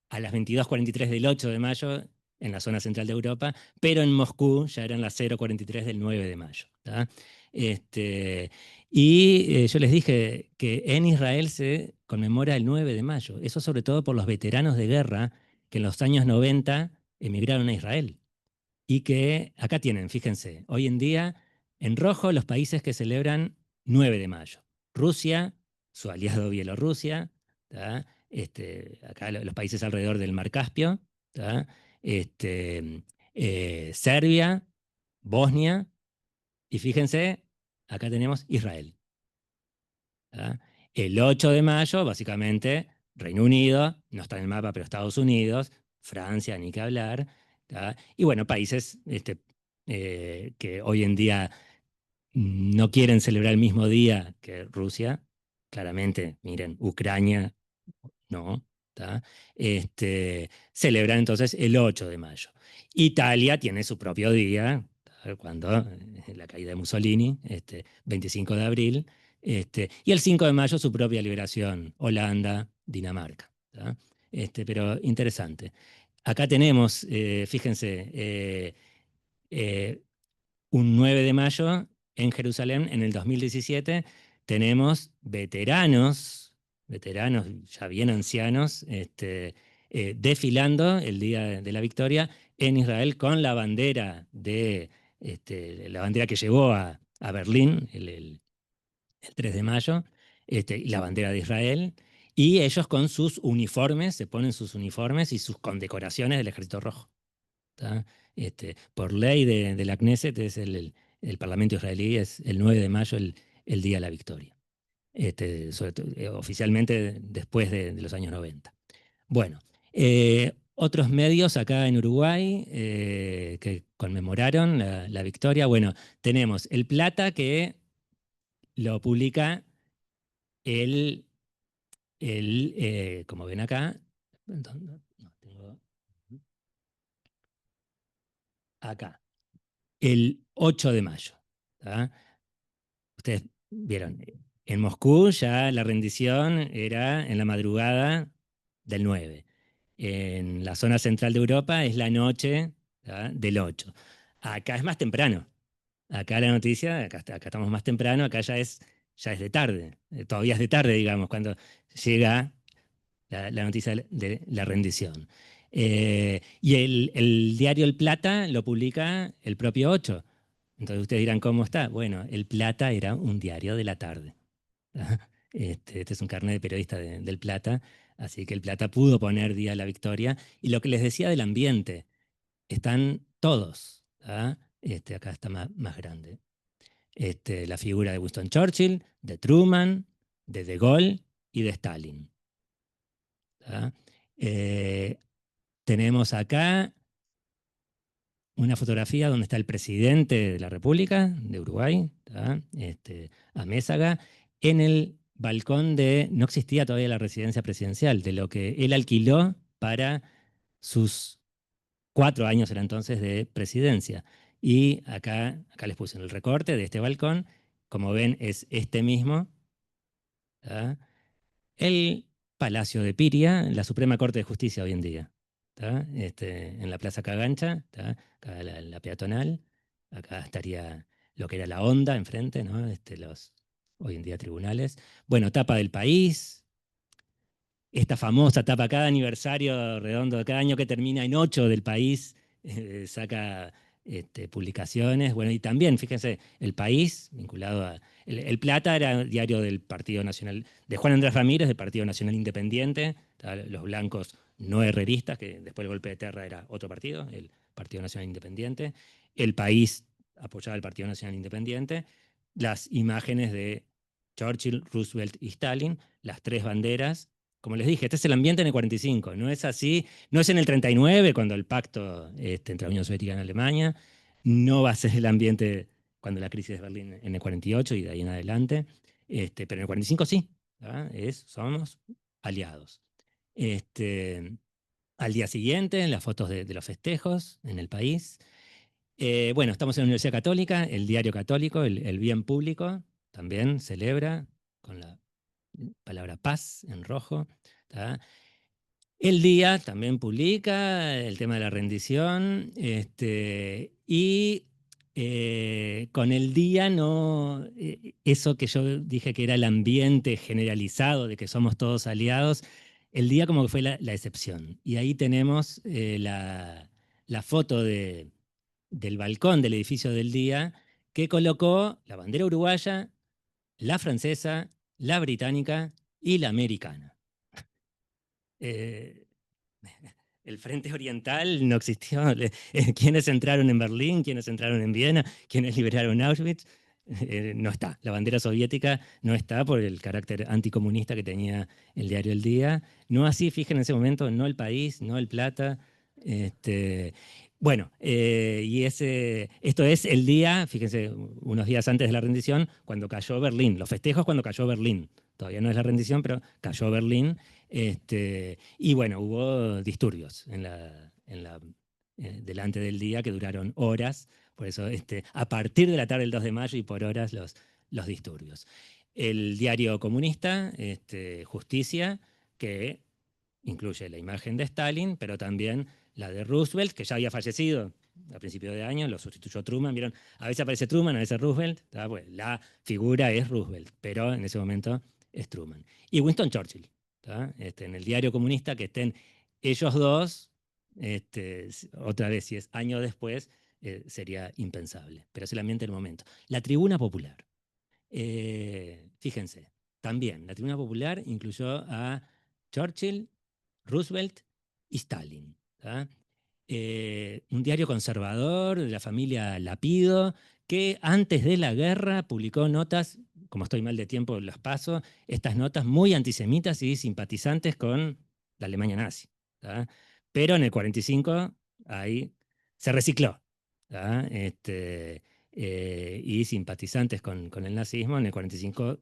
a las 22:43 del 8 de mayo en la zona central de Europa, pero en Moscú ya eran las 0:43 del 9 de mayo. ¿Tá? Yo les dije que en Israel se conmemora el 9 de mayo, eso sobre todo por los veteranos de guerra que en los años 90 emigraron a Israel. Y que acá tienen, fíjense, hoy en día en rojo los países que celebran 9 de mayo. Rusia, su aliado Bielorrusia, ¿tá? Acá los países alrededor del Mar Caspio, ¿tá? Serbia, Bosnia, y fíjense, acá tenemos Israel. ¿Tá? El 8 de mayo, básicamente, Reino Unido, no está en el mapa, pero Estados Unidos, Francia, ni que hablar, ¿tá? Y bueno, países que hoy en día no quieren celebrar el mismo día que Rusia, claramente, miren, Ucrania, no, ¿tá? Celebran entonces el 8 de mayo. Italia tiene su propio día, ¿tá? Cuando la caída de Mussolini, 25 de abril, y el 5 de mayo su propia liberación, Holanda, Dinamarca. ¿Tá? Pero interesante. Acá tenemos, fíjense, un 9 de mayo en Jerusalén en el 2017 tenemos veteranos ya bien ancianos, desfilando el Día de la Victoria en Israel con la bandera la bandera que llevó a Berlín el 3 de mayo, y la bandera de Israel. Y ellos con sus uniformes, se ponen sus uniformes y sus condecoraciones del Ejército Rojo. ¿Tá? Por ley de la Knesset, es el Parlamento israelí, es el 9 de mayo el Día de la Victoria. Oficialmente después de los años 90. Bueno, otros medios acá en Uruguay que conmemoraron la victoria. Bueno, tenemos El Plata, que lo publica como ven acá, acá, el 8 de mayo. ¿Tá? Ustedes vieron, en Moscú ya la rendición era en la madrugada del 9. En la zona central de Europa es la noche, ¿tá? Del 8. Acá es más temprano. Acá la noticia, acá estamos más temprano, acá ya es de tarde. Todavía es de tarde, digamos, cuando llega la noticia de la rendición. Y el diario El Plata lo publica el propio 8. Entonces ustedes dirán, ¿cómo está? Bueno, El Plata era un diario de la tarde. Este es un carnet de periodista del Plata, así que El Plata pudo poner día a la victoria. Y lo que les decía del ambiente, están todos. ¿Ah? Acá está más grande. La figura de Winston Churchill, de Truman, de Gaulle y de Stalin. ¿Ah? Tenemos acá una fotografía donde está el presidente de la República de Uruguay, ¿tá? Amézaga, en el balcón no existía todavía la residencia presidencial, de lo que él alquiló para sus 4 años era entonces de presidencia. Y acá les puse en el recorte de este balcón, como ven es este mismo, ¿tá? El Palacio de Piria, la Suprema Corte de Justicia hoy en día. ¿Tá? En la Plaza Cagancha, ¿tá? Acá la peatonal, acá estaría lo que era la Honda enfrente, ¿no? Los hoy en día tribunales. Bueno, tapa del País, esta famosa tapa, cada aniversario redondo de cada año que termina en 8 del País, saca publicaciones. Bueno, y también, fíjense, El País, vinculado a... El Plata era diario del Partido Nacional, de Juan Andrés Ramírez, del Partido Nacional Independiente, los blancos no herreristas, que después del golpe de Terra era otro partido, el Partido Nacional Independiente. El País apoyaba al Partido Nacional Independiente. Las imágenes de Churchill, Roosevelt y Stalin, las 3 banderas. Como les dije, este es el ambiente en el 45, no es así, no es en el 39, cuando el pacto entre la Unión Soviética y Alemania, no va a ser el ambiente cuando la crisis de Berlín en el 48 y de ahí en adelante, pero en el 45 sí, somos aliados. Al día siguiente, las fotos de los festejos en el país. Bueno, estamos en la Universidad Católica, el diario católico, el bien público, también celebra con la palabra paz en rojo. ¿Tá? El Día también publica el tema de la rendición y con el Día no, eso que yo dije que era el ambiente generalizado de que somos todos aliados, el Día como que fue la excepción. Y ahí tenemos la foto del balcón del edificio del Día que colocó la bandera uruguaya, la francesa, la británica y la americana. Eh, el Frente Oriental no existió. ¿Quiénes entraron en Berlín? ¿Quiénes entraron en Viena? ¿Quiénes liberaron Auschwitz? No está. La bandera soviética no está por el carácter anticomunista que tenía el diario El Día. No así, fíjense en ese momento, no El País, no El Plata. Bueno, y esto es el día, fíjense, unos días antes de la rendición, cuando cayó Berlín. Los festejos cuando cayó Berlín. Todavía no es la rendición, pero cayó Berlín. Y bueno, hubo disturbios delante del día que duraron horas. Por eso, a partir de la tarde del 2 de mayo y por horas los disturbios. El diario comunista, Justicia, que incluye la imagen de Stalin, pero también la de Roosevelt, que ya había fallecido a principios de año, lo sustituyó Truman. ¿Vieron? A veces aparece Truman, a veces Roosevelt. Pues la figura es Roosevelt, pero en ese momento es Truman. Y Winston Churchill. En el diario comunista, que estén ellos dos, otra vez, si es años después, sería impensable. Pero es el ambiente del momento. La tribuna popular. Fíjense, también, la Tribuna Popular incluyó a Churchill, Roosevelt y Stalin. ¿Tá? Un diario conservador de la familia Lapido, que antes de la guerra publicó notas, como estoy mal de tiempo las paso, estas notas muy antisemitas y simpatizantes con la Alemania nazi. ¿Tá? Pero en el 45 ahí se recicló. ¿Tá? Y simpatizantes con el nazismo en el 45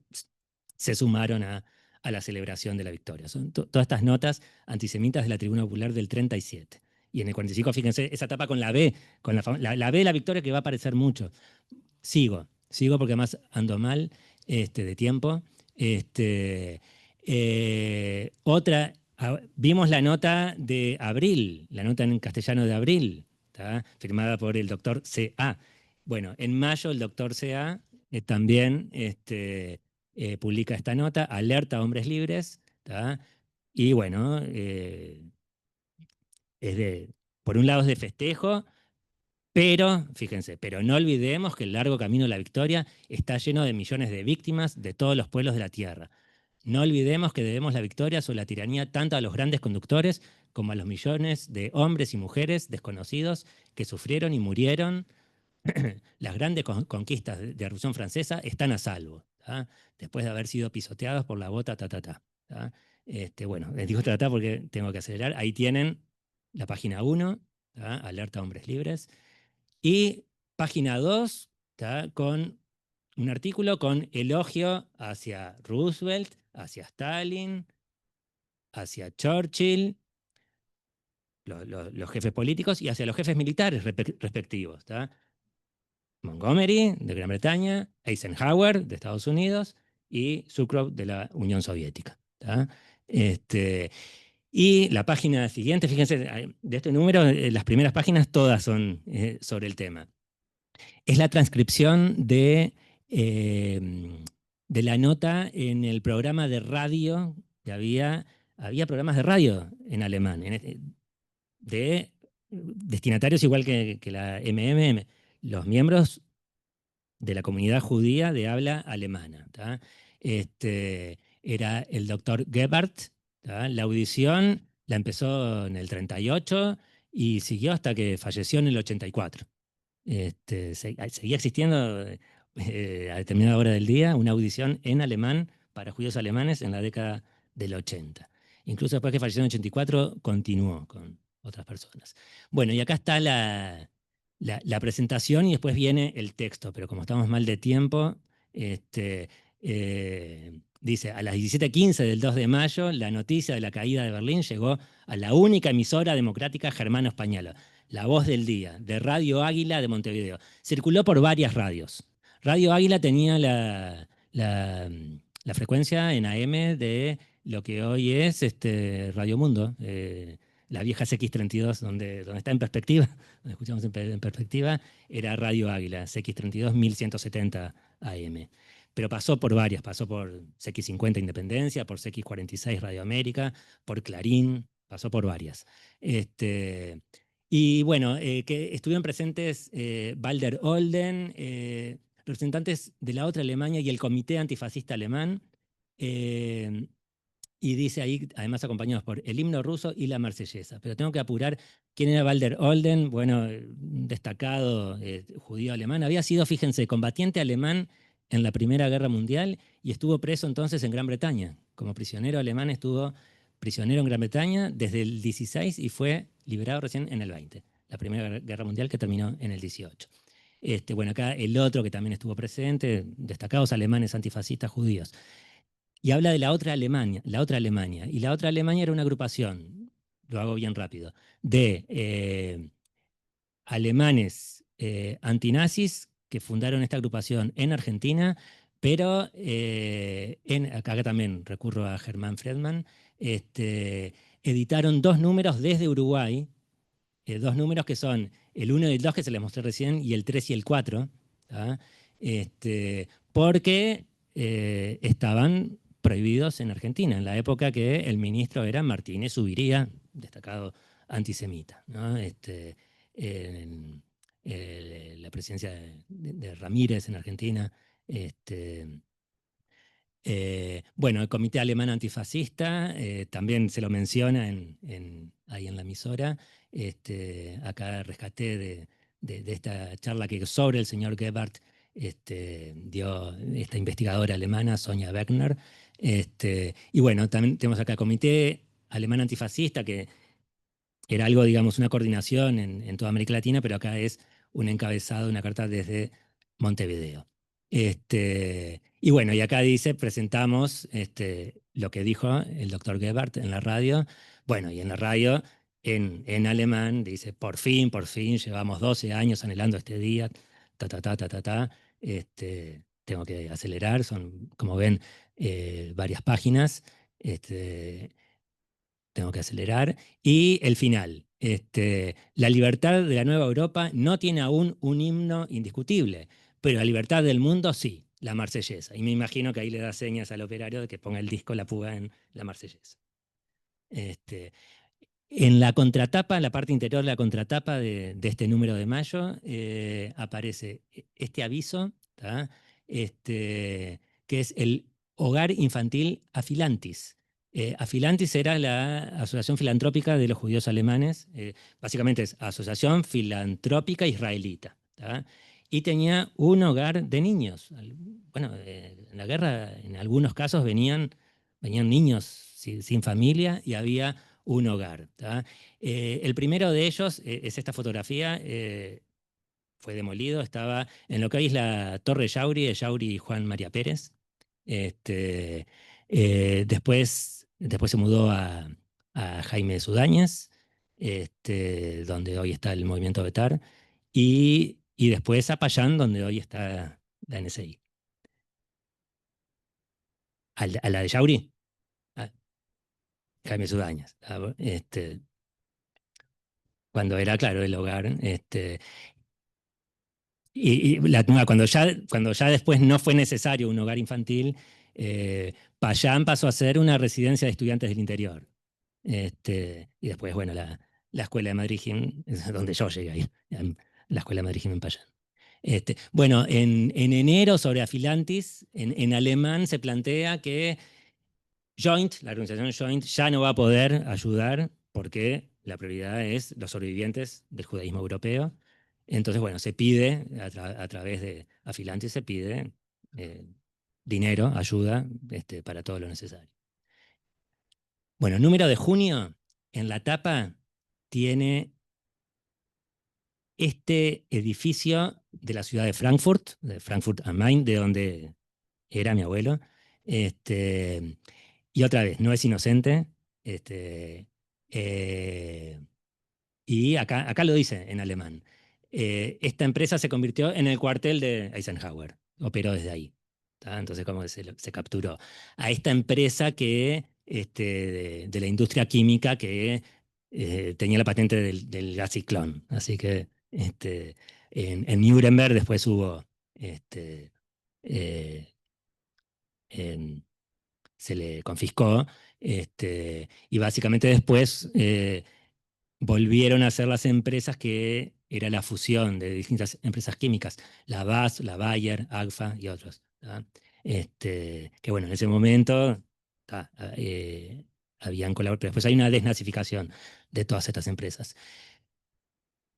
se sumaron a la celebración de la victoria. Son todas estas notas antisemitas de la Tribuna Popular del 37. Y en el 45, fíjense, esa etapa con la B, con la B de la victoria que va a aparecer mucho. Sigo porque además ando mal de tiempo. Vimos la nota de abril, la nota en castellano de abril, ¿tá? Firmada por el doctor C.A. Bueno, en mayo el doctor C.A. También publica esta nota, alerta a hombres libres, ¿tá? Y bueno, por un lado es de festejo, pero, fíjense, pero no olvidemos que el largo camino de la victoria está lleno de millones de víctimas de todos los pueblos de la tierra. No olvidemos que debemos la victoria sobre la tiranía tanto a los grandes conductores como a los millones de hombres y mujeres desconocidos que sufrieron y murieron. Las grandes conquistas de la Revolución Francesa están a salvo, ¿tá? Después de haber sido pisoteados por la bota ¿tá? Bueno, les digo porque tengo que acelerar. Ahí tienen la página 1, ¿tá? Alerta a hombres libres. Y página 2, ¿tá? Con un artículo con elogio hacia Roosevelt, hacia Stalin, hacia Churchill, los jefes políticos, y hacia los jefes militares respectivos. ¿Tá? Montgomery, de Gran Bretaña, Eisenhower, de Estados Unidos, y Zhukov, de la Unión Soviética. ¿Tá? Y la página siguiente, fíjense, de este número, las primeras páginas todas son sobre el tema. Es la transcripción de la nota en el programa de radio que había programas de radio en alemán, de destinatarios igual que la MMM, los miembros de la comunidad judía de habla alemana. ¿Tá? Era el doctor Gebhardt. ¿Tá? La audición la empezó en el 38 y siguió hasta que falleció en el 84. Seguía existiendo a determinada hora del día una audición en alemán para judíos alemanes en la década del 80. Incluso después que falleció en el 84, continuó con otras personas. Bueno, y acá está la presentación y después viene el texto, pero como estamos mal de tiempo, dice, a las 17:15 del 2 de mayo, la noticia de la caída de Berlín llegó a la única emisora democrática germano-española, La Voz del Día, de Radio Águila de Montevideo. Circuló por varias radios. Radio Águila tenía la frecuencia en AM de lo que hoy es Radio Mundo, la vieja CX32, donde está en perspectiva, donde escuchamos en perspectiva, era Radio Águila, CX32 1170 AM. Pero pasó por varias, pasó por CX50 Independencia, por CX46 Radio América, por Clarín, pasó por varias. Y bueno, que estuvieron presentes Walter Olden, representantes de la otra Alemania y el Comité Antifascista Alemán, y dice ahí, además acompañados por el himno ruso y la marsellesa. Pero tengo que apurar, ¿quién era Walter Olden? Bueno, un destacado judío alemán. Había sido, fíjense, combatiente alemán en la Primera Guerra Mundial y estuvo preso entonces en Gran Bretaña. Como prisionero alemán estuvo prisionero en Gran Bretaña desde el 16 y fue liberado recién en el 20. La Primera Guerra Mundial que terminó en el 18. Bueno, acá el otro que también estuvo presente, destacados alemanes antifascistas judíos. Y habla de la otra Alemania. Y la otra Alemania era una agrupación, lo hago bien rápido, de alemanes antinazis que fundaron esta agrupación en Argentina, pero acá también recurro a Germán Friedman, editaron 2 números desde Uruguay, 2 números que son el 1 y el 2 que se les mostré recién, y el 3 y el 4, ¿tá? Porque estaban prohibidos en Argentina, en la época que el ministro era Martínez Ubiría, destacado antisemita, ¿no? La presidencia de Ramírez en Argentina, Bueno, el Comité Alemán Antifascista también se lo menciona ahí en la emisora. Acá rescaté de esta charla que sobre el señor Gebhardt dio esta investigadora alemana, Sonja Wegner. Y bueno, también tenemos acá el Comité Alemán Antifascista, que era algo, digamos, una coordinación en toda América Latina, pero acá es un encabezado, una carta desde Montevideo. Y bueno, y acá dice, presentamos lo que dijo el doctor Gebhardt en la radio. Bueno, y en la radio, en alemán, dice, por fin, llevamos 12 años anhelando este día, ta, ta, ta, ta, ta, ta. Tengo que acelerar, son, como ven, varias páginas. Tengo que acelerar. Y el final. La libertad de la nueva Europa no tiene aún un himno indiscutible, pero la libertad del mundo sí, la Marsellesa. Y me imagino que ahí le da señas al operario de que ponga el disco La Puga en la Marsellesa. En la contratapa, en la parte interior de la contratapa de este número de mayo, aparece este aviso, ¿tá? Que es el Hogar Infantil Afilantis. Afilantis era la asociación filantrópica de los judíos alemanes. Básicamente es Asociación Filantrópica Israelita, ¿tá? Y tenía un hogar de niños. Bueno, en la guerra en algunos casos venían niños sin familia y había un hogar. El primero de ellos es esta fotografía, fue demolido, estaba en lo que hoy es la Torre Yauri, de Yauri y Juan María Pérez. Después se mudó a Jaime de Sudáñez, donde hoy está el movimiento Betar, y después a Payán, donde hoy está la NSI. ¿A la de Yauri? A Jaime Sudáñez. Cuando era, claro, el hogar. Cuando ya después no fue necesario un hogar infantil, Payán pasó a ser una residencia de estudiantes del interior. Y después, bueno, la escuela de Madrid, donde yo llegué ahí, la escuela de Madrid en Payán. Bueno, en enero sobre Afilantis, en alemán se plantea que Joint, la organización Joint, ya no va a poder ayudar porque la prioridad es los sobrevivientes del judaísmo europeo. Entonces, bueno, se pide, a través de Afilantis, se pide dinero, ayuda, para todo lo necesario. Bueno, número de junio, en la tapa tiene este edificio de la ciudad de Frankfurt am Main, de donde era mi abuelo. Y otra vez, no es inocente. Eh, y acá lo dice en alemán. Esta empresa se convirtió en el cuartel de Eisenhower. Operó desde ahí. ¿Tá? Entonces, como se capturó a esta empresa de la industria química que tenía la patente del gas ciclón. Así que en Nuremberg después hubo eh, se le confiscó, y básicamente después volvieron a ser las empresas que era la fusión de distintas empresas químicas, la BASF, la Bayer, Agfa y otros. Que bueno, en ese momento habían colaborado, pero después hay una desnazificación de todas estas empresas.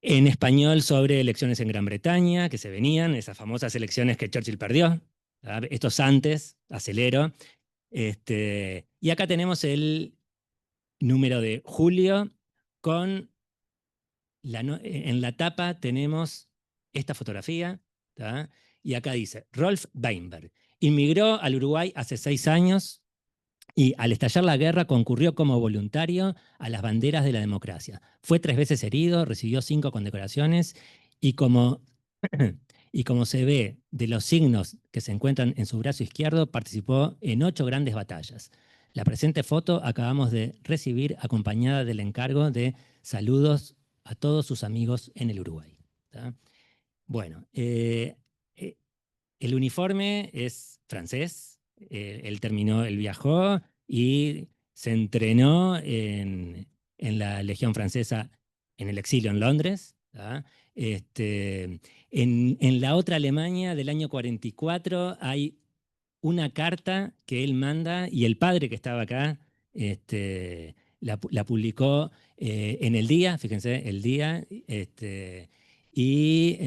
En español sobre elecciones en Gran Bretaña, que se venían, esas famosas elecciones que Churchill perdió. Esto es antes, acelero. Y acá tenemos el número de julio con en la tapa tenemos esta fotografía, ¿tá? Y acá dice, Rolf Weinberg inmigró al Uruguay hace 6 años y al estallar la guerra concurrió como voluntario a las banderas de la democracia. Fue 3 veces herido, recibió 5 condecoraciones y y como se ve de los signos que se encuentran en su brazo izquierdo, participó en 8 grandes batallas. La presente foto acabamos de recibir acompañada del encargo de saludos a todos sus amigos en el Uruguay. ¿Tá? Bueno, el uniforme es francés. Él viajó y se entrenó en la Legión Francesa en el exilio en Londres. ¿Tá? En la otra Alemania del año 44 hay una carta que él manda y el padre que estaba acá la publicó en El Día, fíjense, El Día, y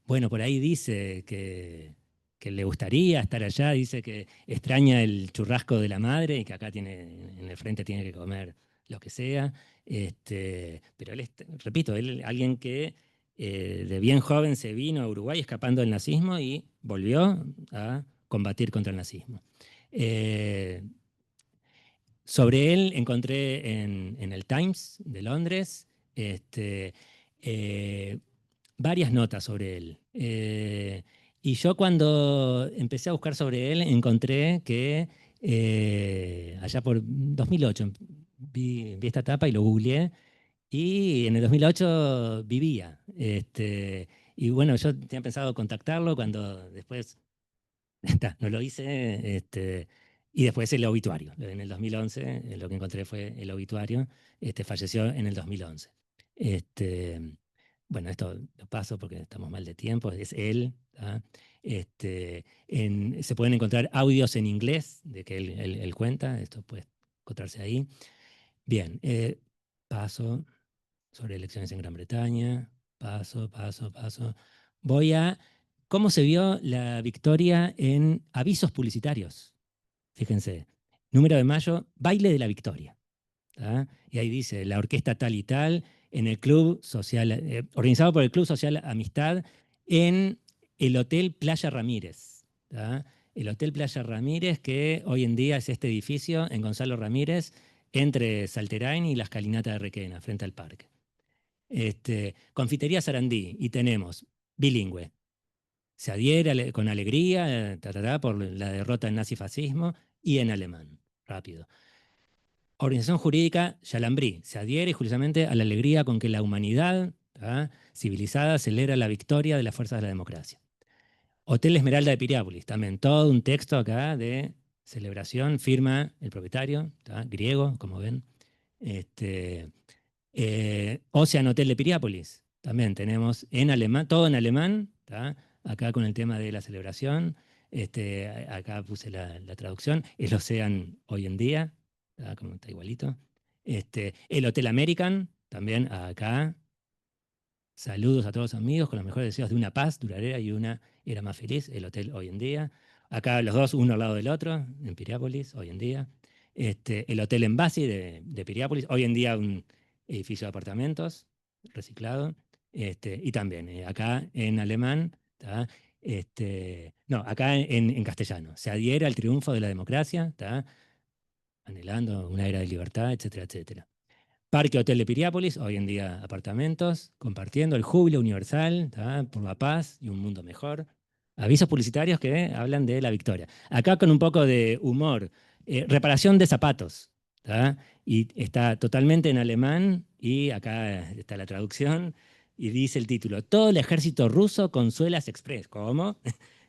bueno, por ahí dice que le gustaría estar allá, dice que extraña el churrasco de la madre y que acá en el frente tiene que comer lo que sea. Pero él, repito, él alguien que de bien joven se vino a Uruguay escapando del nazismo y volvió a combatir contra el nazismo. Sobre él encontré en el Times de Londres eh, varias notas sobre él. Y yo cuando empecé a buscar sobre él encontré que allá por 2008 vi esta etapa y lo googleé y en el 2008 vivía. Y bueno, yo tenía pensado contactarlo cuando después no lo hice. Y después el obituario. En el 2011 lo que encontré fue el obituario. Falleció en el 2011. Bueno, esto lo paso porque estamos mal de tiempo. Es él. ¿tá? Se pueden encontrar audios en inglés de que él cuenta. Esto puede encontrarse ahí. Bien, paso sobre elecciones en Gran Bretaña. Paso. Voy a cómo se vio la victoria en avisos publicitarios. Fíjense, número de mayo, baile de la victoria. ¿tá? Y ahí dice, la orquesta tal y tal, en el Club Social, organizado por el Club Social Amistad, en el Hotel Playa Ramírez. ¿tá? El Hotel Playa Ramírez, que hoy en día es este edificio en Gonzalo Ramírez, entre Salterain y la Escalinata de Requena, frente al parque. Confitería Sarandí, y tenemos bilingüe. Se adhiere con alegría por la derrota del nazifascismo y en alemán, rápido. Organización jurídica Yalambrí, se adhiere justamente a la alegría con que la humanidad civilizada celebra la victoria de las fuerzas de la democracia. Hotel Esmeralda de Piriápolis, también todo un texto acá de celebración, firma el propietario, griego, como ven. Ocean Hotel de Piriápolis, también tenemos en alemán, todo en alemán, acá con el tema de la celebración. Acá puse la traducción, el Ocean hoy en día, como está igualito. El Hotel American, también acá. Saludos a todos los amigos con los mejores deseos de una paz duradera y una era más feliz, el hotel hoy en día. Acá los dos, uno al lado del otro, en Piriápolis, hoy en día. El Hotel Embassy de Piriápolis, hoy en día un edificio de apartamentos reciclado. Y también acá en alemán, no, acá en castellano, se adhiere al triunfo de la democracia, anhelando una era de libertad, etcétera, etcétera. Parque Hotel de Piriápolis, hoy en día apartamentos, compartiendo el júbilo universal por la paz y un mundo mejor. Avisos publicitarios que hablan de la victoria. Acá con un poco de humor. Reparación de zapatos. Y está totalmente en alemán y acá está la traducción y dice el título, todo el ejército ruso con suelas express. ¿Cómo?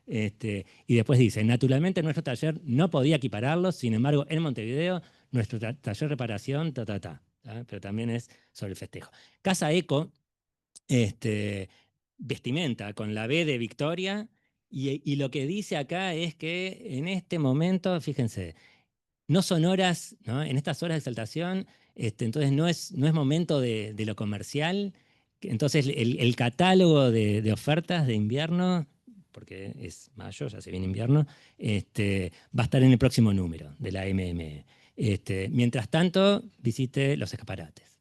Y después dice, naturalmente nuestro taller no podía equipararlos, sin embargo en Montevideo nuestro taller de reparación, pero también es sobre el festejo. Casa Eco, vestimenta con la B de Victoria, y lo que dice acá es que en este momento, fíjense, no son horas, ¿no? En estas horas de exaltación, entonces no es momento de lo comercial, entonces el catálogo de ofertas de invierno, porque es mayo, ya se viene invierno, va a estar en el próximo número de la MME. Mientras tanto, visite los escaparates.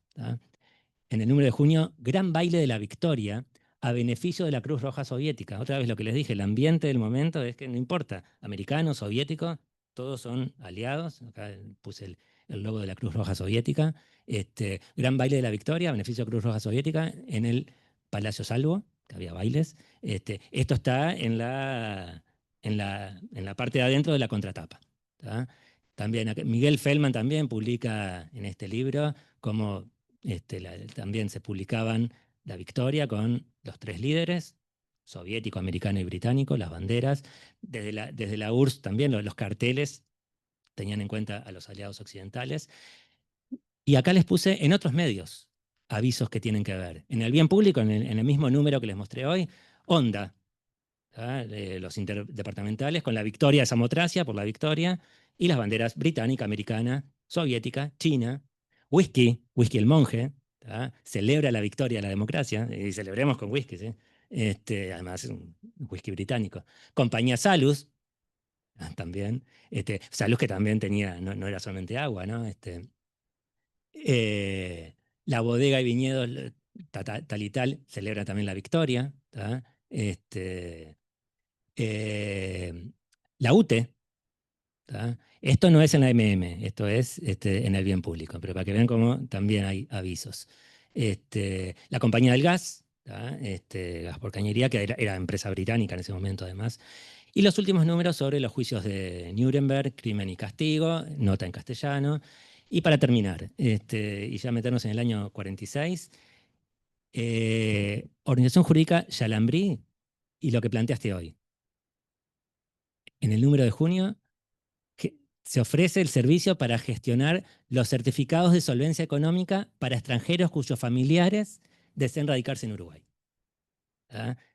En el número de junio, gran baile de la victoria a beneficio de la Cruz Roja Soviética. Otra vez lo que les dije, el ambiente del momento es que no importa, americano, soviético, todos son aliados. Acá puse el logo de la Cruz Roja Soviética. Gran baile de la victoria a beneficio de la Cruz Roja Soviética en el Palacio Salvo, que había bailes. Esto está en la parte de adentro de la contratapa. También Miguel Feldman también publica en este libro cómo también se publicaban la victoria con los tres líderes, soviético, americano y británico, las banderas. Desde la URSS también los carteles tenían en cuenta a los aliados occidentales. Y acá les puse en otros medios avisos que tienen que ver. En el bien público, en el mismo número que les mostré hoy, Onda, los interdepartamentales, con la victoria de Samotracia por la victoria, y las banderas británica, americana, soviética, china, whisky el monje, celebra la victoria de la democracia, y celebremos con whisky, ¿sí? Además es un whisky británico. Compañía Salus, también, Salus que también tenía, no era solamente agua, ¿no? La bodega y viñedos tal y tal celebra también la victoria, ¿tá? La UTE, ¿tá? Esto no es en la MM, esto es en el bien público, pero para que vean cómo también hay avisos. La compañía del gas, ¿tá? Gas por Cañería, que era empresa británica en ese momento además. Y los últimos números sobre los juicios de Nuremberg, Crimen y Castigo, nota en castellano. Y para terminar, y ya meternos en el año 46, Organización Jurídica Yalambrí y lo que planteaste hoy. En el número de junio, que se ofrece el servicio para gestionar los certificados de solvencia económica para extranjeros cuyos familiares deseen radicarse en Uruguay.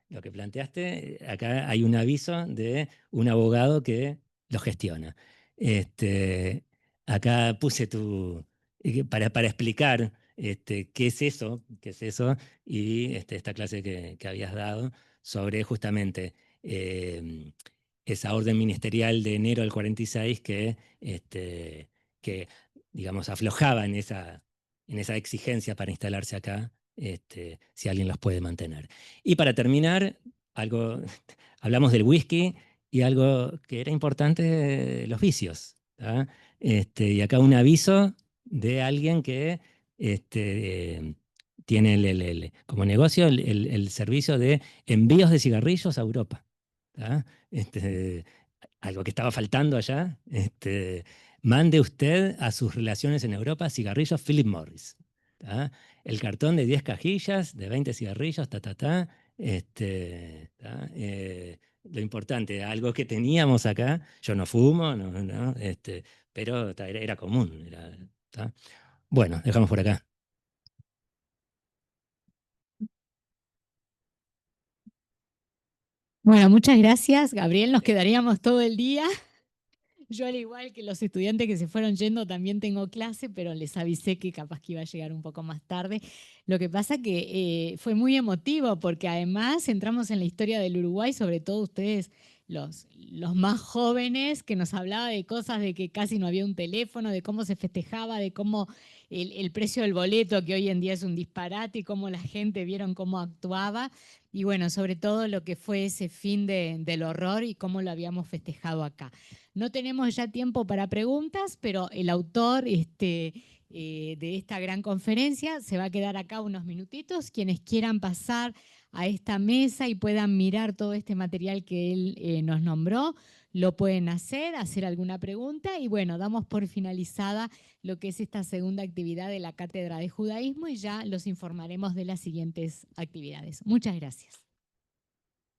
Lo que planteaste, acá hay un aviso de un abogado que lo gestiona. Acá puse para explicar qué es eso, y esta clase que habías dado sobre justamente esa orden ministerial de enero del 46 que digamos, aflojaba en esa exigencia para instalarse acá, si alguien los puede mantener. Y para terminar, hablamos del whisky y algo que era importante, los vicios. Y acá un aviso de alguien que tiene como negocio el servicio de envíos de cigarrillos a Europa. Algo que estaba faltando allá. Mande usted a sus relaciones en Europa cigarrillos Philip Morris. El cartón de 10 cajillas, de 20 cigarrillos, lo importante, algo que teníamos acá, yo no fumo, pero era común. Bueno, dejamos por acá. Bueno, muchas gracias, Gabriel. Nos quedaríamos todo el día. Yo, al igual que los estudiantes que se fueron yendo, también tengo clase, pero les avisé que capaz que iba a llegar un poco más tarde. Lo que pasa que fue muy emotivo porque además entramos en la historia del Uruguay, sobre todo ustedes, los más jóvenes, que nos hablaba de cosas de que casi no había un teléfono, de cómo se festejaba, de cómo el precio del boleto, que hoy en día es un disparate, y cómo la gente vieron cómo actuaba. Y bueno, sobre todo lo que fue ese fin del horror y cómo lo habíamos festejado acá. No tenemos ya tiempo para preguntas, pero el autor de esta gran conferencia se va a quedar acá unos minutitos. Quienes quieran pasar a esta mesa y puedan mirar todo este material que él nos nombró, lo pueden hacer alguna pregunta, y bueno, damos por finalizada lo que es esta segunda actividad de la Cátedra de Judaísmo y ya los informaremos de las siguientes actividades. Muchas gracias.